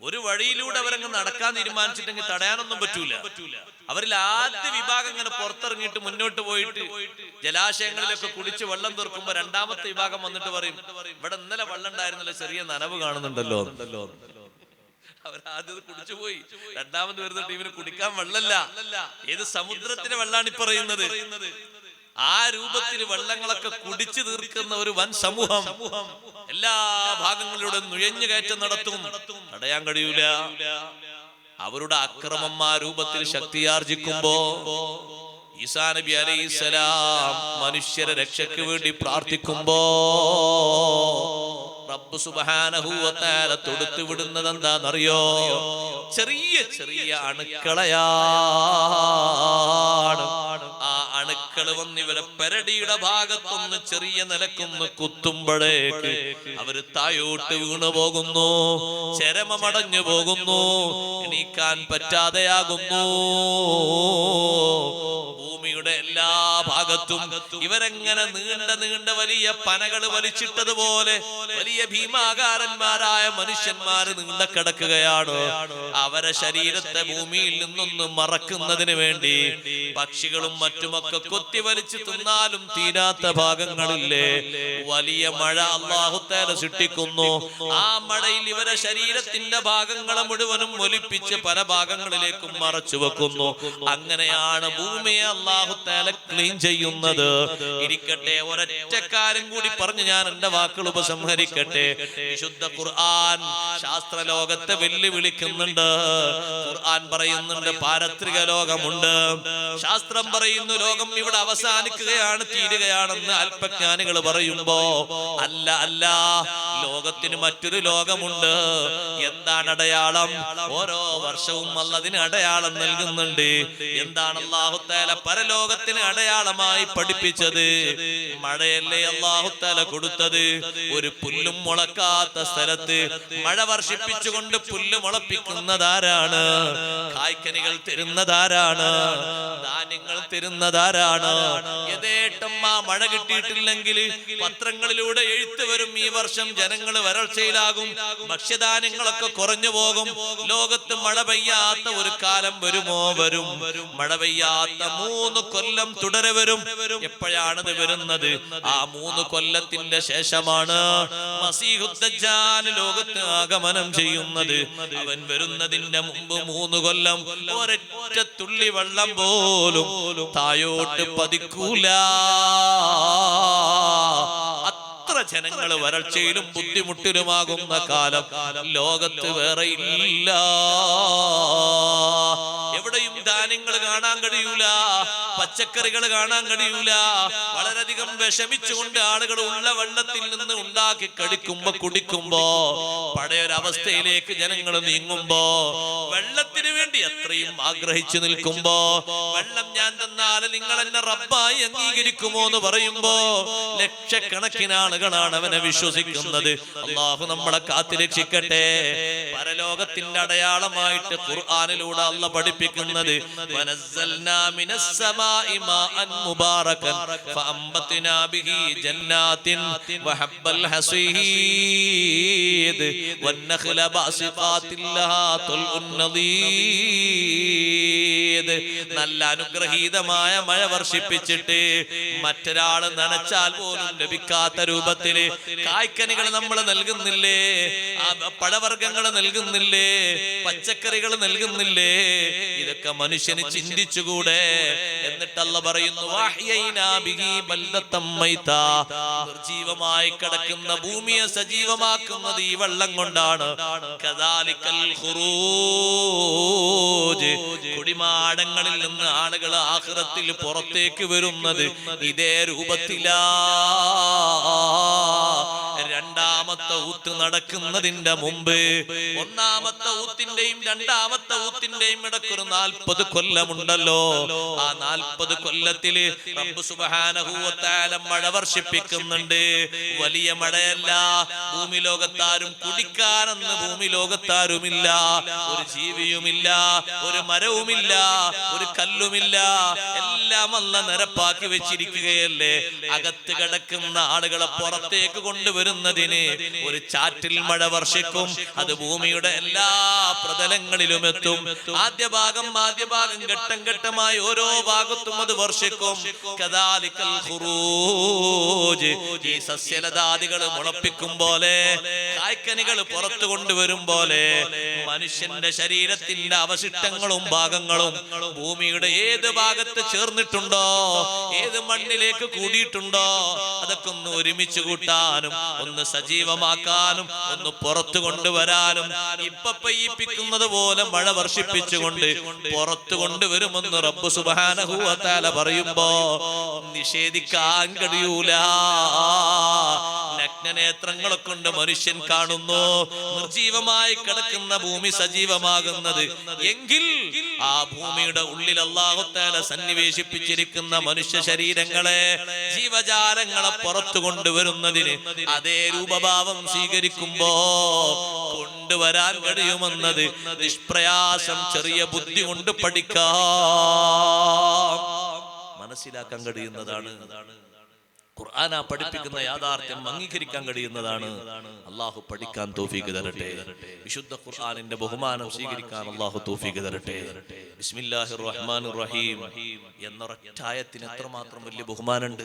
ഒരു വഴിയിലൂടെ അവരങ്ങ് നടക്കാൻ തീരുമാനിച്ചിട്ടെങ്കിൽ തടയാനൊന്നും പറ്റൂല. അവരിൽ ആദ്യ വിഭാഗം ഇങ്ങനെ പുറത്തിറങ്ങിയിട്ട് മുന്നോട്ട് പോയിട്ട് ജലാശയങ്ങളിലൊക്കെ കുടിച്ച് വെള്ളം തീർക്കുമ്പോ രണ്ടാമത്തെ വിഭാഗം വന്നിട്ട് പറയും, ഇവിടെ ഇന്നലെ വെള്ളം ഉണ്ടായിരുന്നല്ലോ, ചെറിയ നനവ് കാണുന്നുണ്ടല്ലോ. അവരാദ്യം കുടിച്ചു പോയി. രണ്ടാമത് വരുന്ന ടീമിന് കുടിക്കാൻ വെള്ളമല്ല. ഏത് സമുദ്രത്തിന്റെ വെള്ളമാണ് ഈ പറയുന്നത്. ആ രൂപത്തിൽ വെള്ളങ്ങളൊക്കെ കുടിച്ചു തീർക്കുന്ന ഒരു വൻ സമൂഹം എല്ലാ ഭാഗങ്ങളിലൂടെ നുഴഞ്ഞു കയറ്റം നടത്തും. തടയാൻ കഴിയൂല. അവരുടെ അക്രമം ആ രൂപത്തിൽ ശക്തിയാർജിക്കുമ്പോ ഈസാ നബി അലൈഹിസ്സലാം മനുഷ്യരെ രക്ഷയ്ക്ക് വേണ്ടി പ്രാർത്ഥിക്കുമ്പോ റബ്ബ് സുബ്ഹാനഹു വ തആല തൊടുത്തു വിടുന്നത് എന്താണെന്നറിയോ? ചെറിയ ചെറിയ അണുക്കളയാണ്. ആ അണുക്കള് വന്ന് ഇവരെ പെരടിയുടെ ഭാഗത്തൊന്ന് ചെറിയ നിലക്കൊന്ന് കുത്തുമ്പോഴേക്ക് അവര് തായോട്ട് വീണു പോകുന്നു, ചരമമടഞ്ഞു പോകുന്നു, എണീക്കാൻ പറ്റാതെയാകുന്നു. ഭൂമിയുടെ എല്ലാ ഭാഗത്തും ഇവരെങ്ങനെ നീണ്ട വലിയ പനകൾ വലിച്ചിട്ടതുപോലെ വലിയ ഭീമാകാരന്മാരായ മനുഷ്യന്മാര് നീണ്ട കിടക്കുകയാണ്. അവരെ ശരീരത്തെ ഭൂമിയിൽ നിന്നൊന്ന് മറക്കുന്നതിന് വേണ്ടി പക്ഷികളും മറ്റുമൊക്കെ കൊത്തി വലിച്ചു തിന്നാലും തീരാത്ത ഭാഗങ്ങളില്ലേ, വലിയ മഴ അല്ലാഹു തആല സൃഷ്ടിക്കുന്നു. ആ മഴയിൽ ഇവരെ ശരീരത്തിന്റെ ഭാഗങ്ങളെ മുഴുവനും ഒലിപ്പിച്ച് പല ഭാഗങ്ങളിലേക്കും മറച്ചു വെക്കുന്നു. അങ്ങനെയാണ് ഭൂമിയെ അല്ലാഹു തആല ക്ലീൻ ചെയ്യുന്നത്. ഇരിക്കട്ടെ, ഒരൊറ്റ കാര്യം കൂടി പറഞ്ഞു ഞാൻ എന്റെ വാക്കുകൾ ഉപസംഹരിക്കട്ടെ. വിശുദ്ധ ഖുർആൻ ശാസ്ത്രലോകത്തെ വെല്ലുവിളിക്കുന്നുണ്ട്. ഖുർആൻ പറയുന്നുണ്ട് പാരത്രിക ലോകമുണ്ട്. ശാസ്ത്രം പറയുന്നു ലോകം ഇവിടെ അവസാനിക്കുകയാണ്, തീരുകയാണെന്ന്. അല്പജ്ഞാനികൾ പറയുമ്പോ അല്ല, ലോകത്തിന് മറ്റൊരു ലോകമുണ്ട്. എന്താണ് അടയാളം? ഓരോ വർഷവും അല്ലാഹു അതിന് അടയാളം നൽകുന്നുണ്ട്. എന്താണ്? അല്ലാഹു തആല പരലോകത്തിന് അടയാളമായി അടയാളമായി പഠിപ്പിച്ചത്. മഴയല്ലേ അല്ലാഹു തആല കൊടുത്തത്. ഒരു പുല്ലും മുളക്കാത്ത സ്ഥലത്ത് മഴ വർഷിപ്പിച്ചുകൊണ്ട് പുല്ല് മുളപ്പിക്കുന്നതാരാണ്? കായ്ക്കനികൾ തരുന്നതാരാണ്? ധാന്യങ്ങൾ തരുന്നതാരാണ്? യഥേഷ്ടം ആ മഴ കിട്ടിയിട്ടില്ലെങ്കിൽ പത്രങ്ങളിലൂടെ എഴുത്ത് വരും, ഈ വർഷം ജനങ്ങൾ വരൾച്ചയിലാകും, ഭക്ഷ്യധാന്യങ്ങളൊക്കെ കുറഞ്ഞു പോകും, ലോകത്ത് മഴ പെയ്യാത്ത ഒരു കാലം വരുമോ? വരും. മഴ പെയ്യാത്ത 3 കൊല്ലം തുടരെ വരും. എപ്പോഴാണത് വരുന്നത്? ആ 3 കൊല്ലത്തിന്റെ ശേഷമാണ് മസീഹുദ് ദജ്ജാൽ ലോകത്ത് ആഗമനം ചെയ്യുന്നത്. അവൻ വരുന്നതിന്റെ മുമ്പ് 3 കൊല്ലം ഒരൊറ്റ തുള്ളി വെള്ളം പോലും തായോട്ട് പതിക്കൂല. ജനങ്ങൾ വരൾച്ചയിലും ബുദ്ധിമുട്ടിലുമാകുന്ന കാലം ലോകത്ത് വേറെ ഇല്ല. എവിടെയും ധാന്യങ്ങൾ കാണാൻ കഴിയൂല, പച്ചക്കറികൾ കാണാൻ കഴിയൂല. വളരെയധികം വിഷമിച്ചുകൊണ്ട് ആളുകൾ ഉള്ള വെള്ളത്തിൽ നിന്ന് ഉണ്ടാക്കി കുടിക്കുമ്പോ പഴയൊരവസ്ഥയിലേക്ക് ജനങ്ങൾ നീങ്ങുമ്പോ, വെള്ളത്തിന് വേണ്ടി അത്രയും ആഗ്രഹിച്ചു നിൽക്കുമ്പോ, വെള്ളം ഞാൻ തന്നാൽ നിങ്ങൾ എന്നെ റബ്ബായി അംഗീകരിക്കുമോ എന്ന് പറയുമ്പോ ലക്ഷക്കണക്കിന് ആളുകളാണ് അവനെ വിശ്വസിക്കുന്നത്. അല്ലാഹു നമ്മളെ കാത്തിരക്ഷിക്കട്ടെ. പരലോകത്തിന്റെ അടയാളമായിട്ട് ഖുർആനിലൂടെ അല്ലാഹു പഠിപ്പിക്കുന്നത്, വനസ്സൽനാ മിനസ് സമാഇ മാഅൻ മുബാറകൻ ഫഅംബത്നാ ബിഹി ജന്നാത്തിൻ വഹബ്ബൽ ഹസീദ് വന്നഖ്ല ബാസിഖാത്തിൻ ലഹാ തുൽഉൻ നദീദ്. നല്ല അനുഗ്രഹീതമായ മഴ വർഷിപ്പിച്ചിട്ട് മറ്റൊരാൾ നനച്ചാൽ പോലും ലഭിക്കാത്ത രൂപത്തില് കായ്ക്കനികൾ നമ്മൾ നൽകുന്നില്ലേ? പഴവർഗ്ഗങ്ങൾ നൽകുന്നില്ലേ? പച്ചക്കറികൾ നൽകുന്നില്ലേ? ഇതൊക്കെ മനുഷ്യന് ചിന്തിച്ചുകൂടെ? എന്നിട്ട് അല്ലാഹു പറയുന്നു, വഹ്യൈനാ ബിഹി ബൽദത്തം മൈതാ. നിർജീവമായി കിടക്കുന്ന ഭൂമിയെ സജീവമാക്കുന്നത് ഈ വെള്ളം കൊണ്ടാണ്. കദാലിക്കൽ ഖുറൂജ്. കുടിമാടങ്ങളിൽ നിന്ന് ആളുകൾ ആഖിറത്തിൽ പുറത്തേക്ക് വരുന്നത് ഇതേ രൂപത്തിലാ. രണ്ടാമത്തെ ഊത്ത് നടക്കുന്നതിന്റെ മുമ്പ് ഒന്നാമത്തെ ഊത്തിന്റെയും രണ്ടാമത്തെ ഊത്തിന്റെയും ഇടക്കൊരു 40 കൊല്ലമുണ്ടല്ലോ. ആ 40 കൊല്ലത്തില് റബ്ബ് സുബ്ഹാനഹു വ തആല മഴ വർഷിപ്പിക്കുന്നുണ്ട്. വലിയ മഴയല്ല. ഭൂമി ലോകത്താരും കുടിക്കാനെന്ന് ഭൂമി ലോകത്താരുമില്ല. ഒരു ജീവിയുമില്ല, ഒരു മരവുമില്ല, ഒരു കല്ലുമില്ല. എല്ലാം അല്ലാഹു നിരപ്പാക്കി വെച്ചിരിക്കുകയല്ലേ. അകത്ത് കിടക്കുന്ന ആളുകളെ പുറത്തേക്ക് കൊണ്ടുവരുന്നതിന് ഒരു ചാറ്റിൽ മഴ വർഷിക്കും. അത് ഭൂമിയുടെ എല്ലാ പ്രതലങ്ങളിലും എത്തും. ആദ്യ ഭാഗം ഘട്ടം ഘട്ടമായി ഓരോ ഭാഗത്തും അത് വർഷിക്കും. കദാലിക്കൽ ഖുറൂജ്. ഈ സസ്യലതാദികൾ മുളപ്പിക്കും പോലെ, കായ്ക്കനികൾ പുറത്തു കൊണ്ടുവരും പോലെ, മനുഷ്യന്റെ ശരീരത്തിന്റെ അവശിഷ്ടങ്ങളും ഭാഗങ്ങളും ഭൂമിയുടെ ഏത് ഭാഗത്ത് ചേർന്നിട്ടുണ്ടോ, ഏത് മണ്ണിലേക്ക് കൂടിയിട്ടുണ്ടോ, അതൊക്കെ ഒന്ന് ഒരുമിച്ച് കൂട്ടാനും ഒന്ന് സജീവമാക്കാനും ഒന്ന് പുറത്തു കൊണ്ടുവരാനും ഇപ്പൊ പെയ്യിപ്പിക്കുന്നത് പോലെ മഴ വർഷിപ്പിച്ചുകൊണ്ട് പുറത്തു കൊണ്ടുവരുമെന്ന് റബ്ബ് സുബ്ഹാനഹു വ തആല പറയുമ്പോ നിഷേധിക്കാൻ കഴിയൂല. നഗ്നനേത്രങ്ങളെ കൊണ്ട് മനുഷ്യൻ കാണുന്നു നിർജീവമായി കിടക്കുന്ന ഭൂമി സജീവമാകുന്നത്. എങ്കിൽ ആ ഭൂമിയുടെ ഉള്ളിൽ അല്ലാഹു തആല സന്നിവേശിപ്പിച്ചിരിക്കുന്ന മനുഷ്യ ശരീരങ്ങളെ, ജീവജാലങ്ങളെ പുറത്തു കൊണ്ടുവരുന്നതിന് അതേ രൂപഭാവം സ്വീകരിക്കുമ്പോ കൊണ്ടുവരാൻ കഴിയുമെന്നത് നിഷ്പ്രയാസം ചെറിയ ബുദ്ധി കൊണ്ട് പഠിക്കാം, മനസ്സിലാക്കാൻ കഴിയുന്നതാണ്. ഖുർആന പഠിപ്പിക്കുന്ന യാഥാർത്ഥ്യം അംഗീകരിക്കാൻ കഴിയുന്നതാണ്. അല്ലാഹു പഠിക്കാൻ തൗഫീഖ് തരട്ടെ. വിശുദ്ധ ഖുർആനിന്റെ ബഹുമാനം സ്വീകരിക്കാൻ അല്ലാഹു തൗഫീഖ് തരട്ടെ. ബിസ്മില്ലാഹിർ റഹ്മാനിർ റഹീം എന്നൊരൊറ്റ ആയത്തിന് എത്രമാത്രം വലിയ ബഹുമാനമുണ്ട്.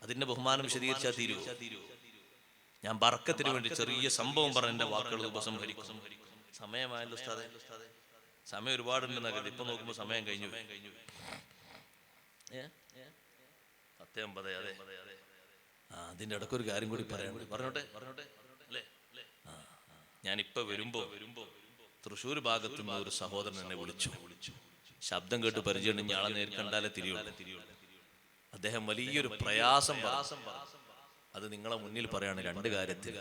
അതിന്റെ ബഹുമാനം വിശദീകരിച്ചാൽ തീരുമോ? ഞാൻ ബർക്കത്തിന് വേണ്ടി ചെറിയ സംഭവം പറഞ്ഞ എന്റെ വാക്കുകൾ ഉപസംഹരിക്കും. സമയമായല്ലോ ഉസ്താദേ. സമയം ഒരുപാടുണ്ടെന്ന് കരുതി. ഇപ്പൊ നോക്കുമ്പോ സമയം കഴിഞ്ഞു. 10:50. അതെ, അതിന്റെ ഇടയ്ക്ക് ഒരു കാര്യം കൂടി പറഞ്ഞോട്ടെ അല്ലേ? ഞാനിപ്പോ വരുമ്പോ തൃശ്ശൂർ ഭാഗത്തു നിന്ന് ഒരു സഹോദരൻ എന്നെ വിളിച്ചു. ശബ്ദം കേട്ട് പരിചയം, ഞാളെ നേരിൽ കണ്ടാലേ തിരിയുള്ളൂ. അദ്ദേഹം വലിയൊരു പ്രയാസം പറഞ്ഞു. അത് നിങ്ങളെ മുന്നിൽ പറയാണ്. 2 കാര്യത്തിൽ.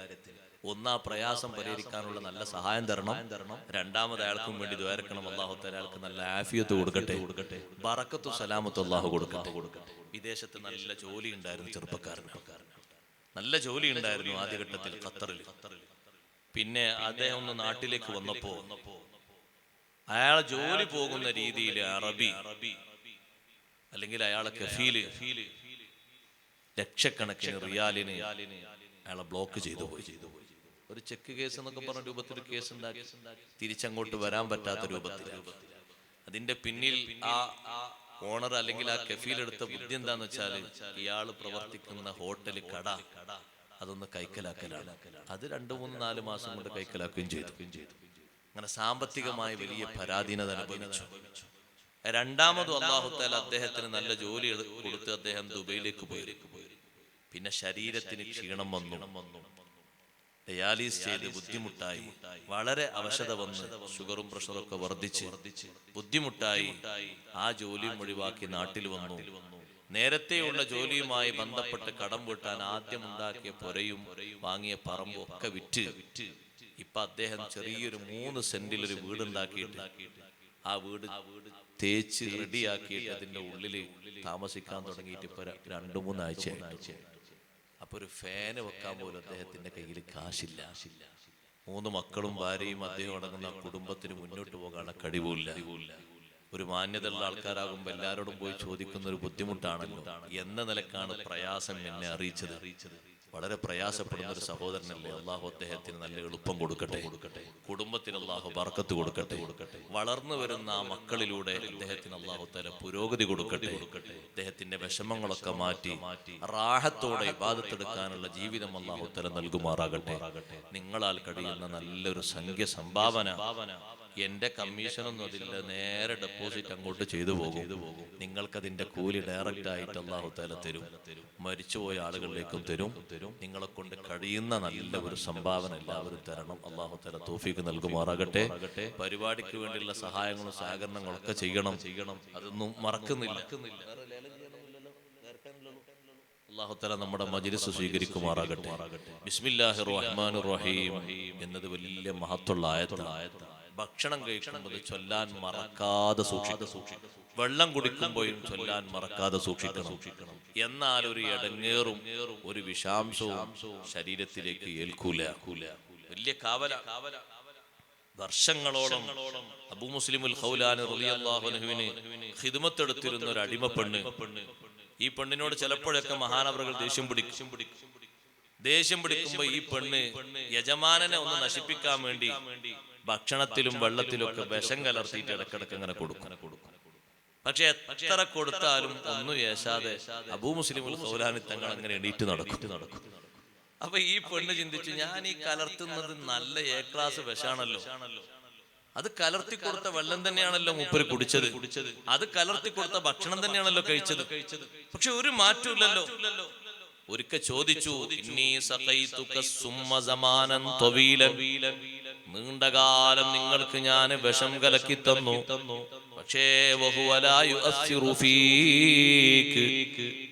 ഒന്ന് ആ പ്രയാസം പരിഹരിക്കാനുള്ള നല്ല സഹായം തരണം. രണ്ടാമത് അയാൾക്കും വേണ്ടി ദ്വാരക്കണം. അല്ലാഹു തആല അയാൾക്ക് നല്ല ആഫിയത്ത് കൊടുക്കട്ടെ, ബറക്കത്തും സലാമത്തും അല്ലാഹു കൊടുക്കട്ടെ. വിദേശത്ത് നല്ല ജോലി ഉണ്ടായിരുന്നു ചെറുപ്പക്കാരന്, നല്ല ജോലി ഉണ്ടായിരുന്നു ആദ്യഘട്ടത്തിൽ ഖത്തറിൽ. പിന്നെ അദ്ദേഹം ഒന്ന് നാട്ടിലേക്ക് വന്നപ്പോ അയാൾ ജോലി പോകുന്ന രീതിയിൽ അറബി അല്ലെങ്കിൽ അയാളെ കഫീല് ലക്ഷക്കണക്കിന് റിയാലിന് അയാളെ ബ്ലോക്ക് ചെയ്തു പോയി. ഒരു ചെക്ക് കേസ് എന്നൊക്കെ പറഞ്ഞ രൂപത്തിൽ കേസ് ഉണ്ടാക്കി തിരിച്ചങ്ങോട്ട് വരാൻ പറ്റാത്ത രൂപത്തിൽ. അതിന്റെ പിന്നിൽ ആ ഓണർ അല്ലെങ്കിൽ ആ കഫീൽ എടുത്ത ബുദ്ധി എന്താന്ന് വെച്ചാൽ ഇയാള് പ്രവർത്തിക്കുന്ന ഹോട്ടല് കട അതൊന്ന് കൈക്കലാക്കലാണ്. അത് 2-3-4 മാസം കൊണ്ട് കൈക്കലാക്കുകയും ചെയ്തു. അങ്ങനെ സാമ്പത്തികമായി വലിയ പരാധീനത അനുഭവിച്ചു. രണ്ടാമതും അല്ലാഹു തആല അദ്ദേഹത്തിന് നല്ല ജോലി കൊടുത്ത് അദ്ദേഹം ദുബൈയിലേക്ക് പോയി. പിന്നെ ശരീരത്തിന് ക്ഷീണം വന്നു, ഡയാലിസ് ചെയ്ത് ബുദ്ധിമുട്ടായി, വളരെ അവശത വന്ന് ഷുഗറും പ്രഷറും ഒക്കെ വർദ്ധിച്ച് ബുദ്ധിമുട്ടായി. ആ ജോലിയും ഒഴിവാക്കി നാട്ടിൽ വന്നു. നേരത്തെയുള്ള ജോലിയുമായി ബന്ധപ്പെട്ട് കടം വീട്ടാൻ ആദ്യം ഉണ്ടാക്കിയ പുരയും വാങ്ങിയ പറമ്പും ഒക്കെ വിറ്റ് ഇപ്പൊ അദ്ദേഹം ചെറിയൊരു 3 സെന്റിൽ ഒരു വീടുണ്ടാക്കിയിട്ട് ആ വീട് തേച്ച് റെഡിയാക്കിയിട്ട് അതിന്റെ ഉള്ളില് താമസിക്കാൻ തുടങ്ങിയിട്ട് ഇപ്പൊ 2-3 ആഴ്ച. അപ്പൊ ഒരു ഫാന് വെക്കാൻ പോലും അദ്ദേഹത്തിന്റെ കയ്യിൽ കാശില്ല. 3 മക്കളും ഭാര്യയും അദ്ദേഹം അടങ്ങുന്ന കുടുംബത്തിന് മുന്നോട്ട് പോകാനുള്ള കഴിവില്ല. ഒരു മാന്യതയുള്ള ആൾക്കാരാകുമ്പോൾ എല്ലാവരോടും പോയി ചോദിക്കുന്ന ഒരു ബുദ്ധിമുട്ടാണല്ലോ എന്ന നിലക്കാണ് പ്രയാസം എന്നെ അറിയിച്ചത്. വളരെ പ്രയാസപ്പെടുന്ന ഒരു സഹോദരനല്ലേ, അള്ളാഹു അദ്ദേഹത്തിന് നല്ല എളുപ്പം കൊടുക്കട്ടെ, കുടുംബത്തിന് അള്ളാഹു ബർക്കത്ത് കൊടുക്കട്ടെ, വളർന്നു വരുന്ന ആ മക്കളിലൂടെ അദ്ദേഹത്തിന് അള്ളാഹു തആല പുരോഗതി കൊടുക്കട്ടെ, അദ്ദേഹത്തിന്റെ വിഷമങ്ങളൊക്കെ മാറ്റി റാഹത്തോടെ ഇബാദത്തെടുക്കാനുള്ള ജീവിതം അള്ളാഹു തആല നൽകുമാറാകട്ടെ. നിങ്ങളാൽ കഴിയുന്ന നല്ലൊരു സംഖ്യ സംഭാവന, എന്റെ കമ്മീഷനൊന്നും അതില്ല, നേരെ ഡെപ്പോസിറ്റ് അങ്ങോട്ട് ചെയ്തു പോകും. നിങ്ങൾക്കതിന്റെ കൂലി ഡയറക്റ്റ് ആയിട്ട് അല്ലാഹു തആല തരും. മരിച്ചുപോയ ആളുകളിലേക്കും തരും. നിങ്ങളെ കൊണ്ട് കഴിയുന്ന നല്ല ഒരു സംഭാവന എല്ലാവരും തരണം. അല്ലാഹു തആല തൗഫീഖ് നൽകുമാറാകട്ടെ. പരിപാടിക്ക് വേണ്ടിയുള്ള സഹായങ്ങളും സഹകരണങ്ങളും ഒക്കെ ചെയ്യണം. അതൊന്നും മറക്കുന്നില്ല. അല്ലാഹു തആല നമ്മുടെ മജ്‌ലിസ് സ്വീകരിക്കുമാറാകട്ടെ. ബിസ്മില്ലാഹിർ റഹ്മാനിർ റഹീം എന്നത് വലിയ മഹത്വമുള്ള ആയത്താണ്. ഭക്ഷണം കഴിക്കുമ്പോൾ ചൊല്ലാൻ മറക്കാതെ സൂക്ഷിക്കണം. വെള്ളം കുടിക്കുമ്പോഴും ചൊല്ലാൻ മറക്കാതെ സൂക്ഷിക്കണം. എന്നാൽ ഒരു ഇടങ്ങേറും ഒരു വിഷാംശവും ശരീരത്തിലേക്ക് ഏൽക്കൂല. വലിയ കാവല. വർഷങ്ങളോളം അബൂ മുസ്ലിമുൽ ഖൗലാനി റളിയല്ലാഹു അൻഹുവിന് ഖിദ്മത്ത് എടുത്തിരുന്ന ഒരു അടിമ പെണ്ണ്. ഈ പെണ്ണിനോട് ചിലപ്പോഴൊക്കെ മഹാനവറുകൾ ദേഷ്യം പിടിക്കുമ്പോ ഈ പെണ്ണ് യജമാനനെ ഒന്ന് നശിപ്പിക്കാൻ വേണ്ടി ഭക്ഷണത്തിലും വെള്ളത്തിലും ഒക്കെ വിഷം കലർത്തിയിട്ട് ഇടക്കിടക്ക് അങ്ങനെ കൊടുക്കും. പക്ഷെ എത്ര കൊടുത്താലും ഒന്നും ഏശാതെ അബൂ മുസ്ലിമുൽ ഖൗലാനി തങ്ങൾ അങ്ങനെ എണീറ്റ് നടക്കും. അപ്പൊ ഈ പെണ്ണ് ചിന്തിച്ചു, ഞാൻ ഈ കലർത്തുന്നത് നല്ല A ക്ലാസ് വിഷാണല്ലോ, അത് കലർത്തി കൊടുത്ത വെള്ളം തന്നെയാണല്ലോ മൂപ്പര് കുടിച്ചത്, അത് കലർത്തി കൊടുത്ത ഭക്ഷണം തന്നെയാണല്ലോ കഴിച്ചത്, പക്ഷെ ഒരു മാറ്റമില്ലല്ലോ. ഒരിക്കൽ ചോദിച്ചു, ഇന്നീ സഖൈതുക സുമ്മ സമാനൻ ത്വീലൻ, നീണ്ടകാലം നിങ്ങൾക്ക് ഞാൻ വിഷം കലക്കി തന്നു, പക്ഷേ വഹുവ ലാ യുഅസ്സിറു ഫീക്,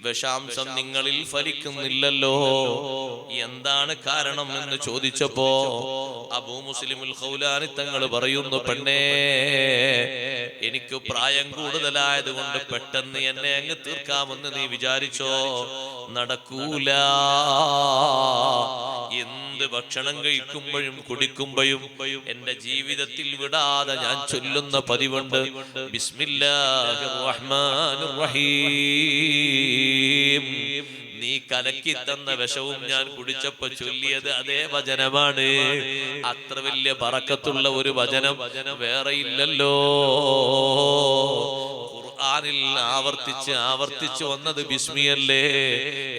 വിഷാംശം നിങ്ങളിൽ ഫലിക്കുന്നില്ലല്ലോ. എന്താണ് കാരണം എന്ന് ചോദിച്ചപ്പോ അബൂ മുസ്ലിമുൽ ഖൗലാനി തങ്ങൾ പറയുന്നു, പെണ്ണേ, എനിക്ക് പ്രായം കൂടുതലായത് കൊണ്ട് പെട്ടെന്ന് എന്നെ അങ്ങ് തീർക്കാമെന്ന് നീ വിചാരിച്ചോ? നടക്കൂല. എന്ത് ഭക്ഷണം കഴിക്കുമ്പോഴും കുടിക്കുമ്പോഴും എന്റെ ജീവിതത്തിൽ വിടാതെ ഞാൻ ചൊല്ലുന്ന പതിവുണ്ട്, ബിസ്മില്ലാഹിർ റഹ്മാനിർ റഹീം. നീ കലക്കി തന്ന വിഷവും ഞാൻ കുടിച്ചപ്പോ ചൊല്ലിയത് അതേ വചനമാണ്. അത്ര വലിയ ബറക്കത്തുള്ള ഒരു വചനം വേറെ ഇല്ലല്ലോ. ഖുർആനിൽ ആവർത്തിച്ച് വന്നത് ബിസ്മിയല്ലേ.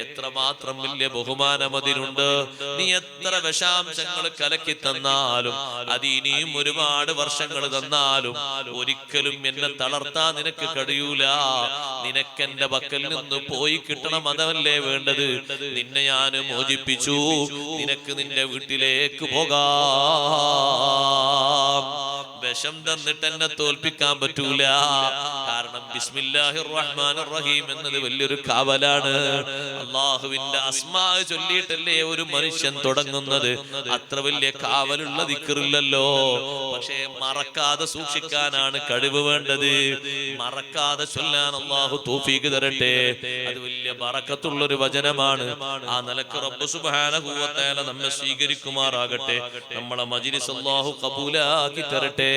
എത്രമാത്രം വലിയ ബഹുമാനം അതിനുണ്ട്. നീ എത്ര വിഷാംശങ്ങൾ കലക്കി തന്നാലും, അത് ഇനിയും ഒരുപാട് വർഷങ്ങൾ തന്നാലും ഒരിക്കലും എന്നെ തളർത്താൻ നിനക്ക് കഴിയൂല. നിനക്കെന്റെ പക്കൽ നിന്ന് പോയി കിട്ടണം, അതല്ലേ വേണ്ടത്. നിന്നെ ഞാൻ മോചിപ്പിച്ചു, നിനക്ക് നിന്റെ വീട്ടിലേക്ക് പോകാം. വിഷം തന്നിട്ട് എന്നെ തോൽപ്പിക്കാൻ പറ്റൂല. കാരണം കാരണം ബിസ്മില്ലാഹിർ റഹ്മാനിർ റഹീം എന്നത് വലിയൊരു കാവലാണ്. അള്ളാഹുവിന്റെ അസ്മാ ചൊല്ലിയിട്ടല്ലേ ഒരു മനുഷ്യൻ തുടങ്ങുന്നത്. അത്ര വലിയ കാവലുള്ള ദിക്റില്ലല്ലോ. പക്ഷേ മറക്കാതെ സൂക്ഷിക്കാനാണ് കഴിവ് വേണ്ടത്. മറക്കാതെ ചൊല്ലാൻ അള്ളാഹു തൗഫീഖ് തരട്ടെ. അത് വലിയ ബറക്കത്തുള്ളൊരു വചനമാണ്. ആ നിലക്ക് റബ്ബ് സുബ്ഹാനഹു വ തആല നമ്മെ സ്വീകരിക്കുമാറാകട്ടെ. നമ്മളെ മജ്‌ലിസ് അല്ലാഹു ഖബൂലാക്കി തരട്ടെ.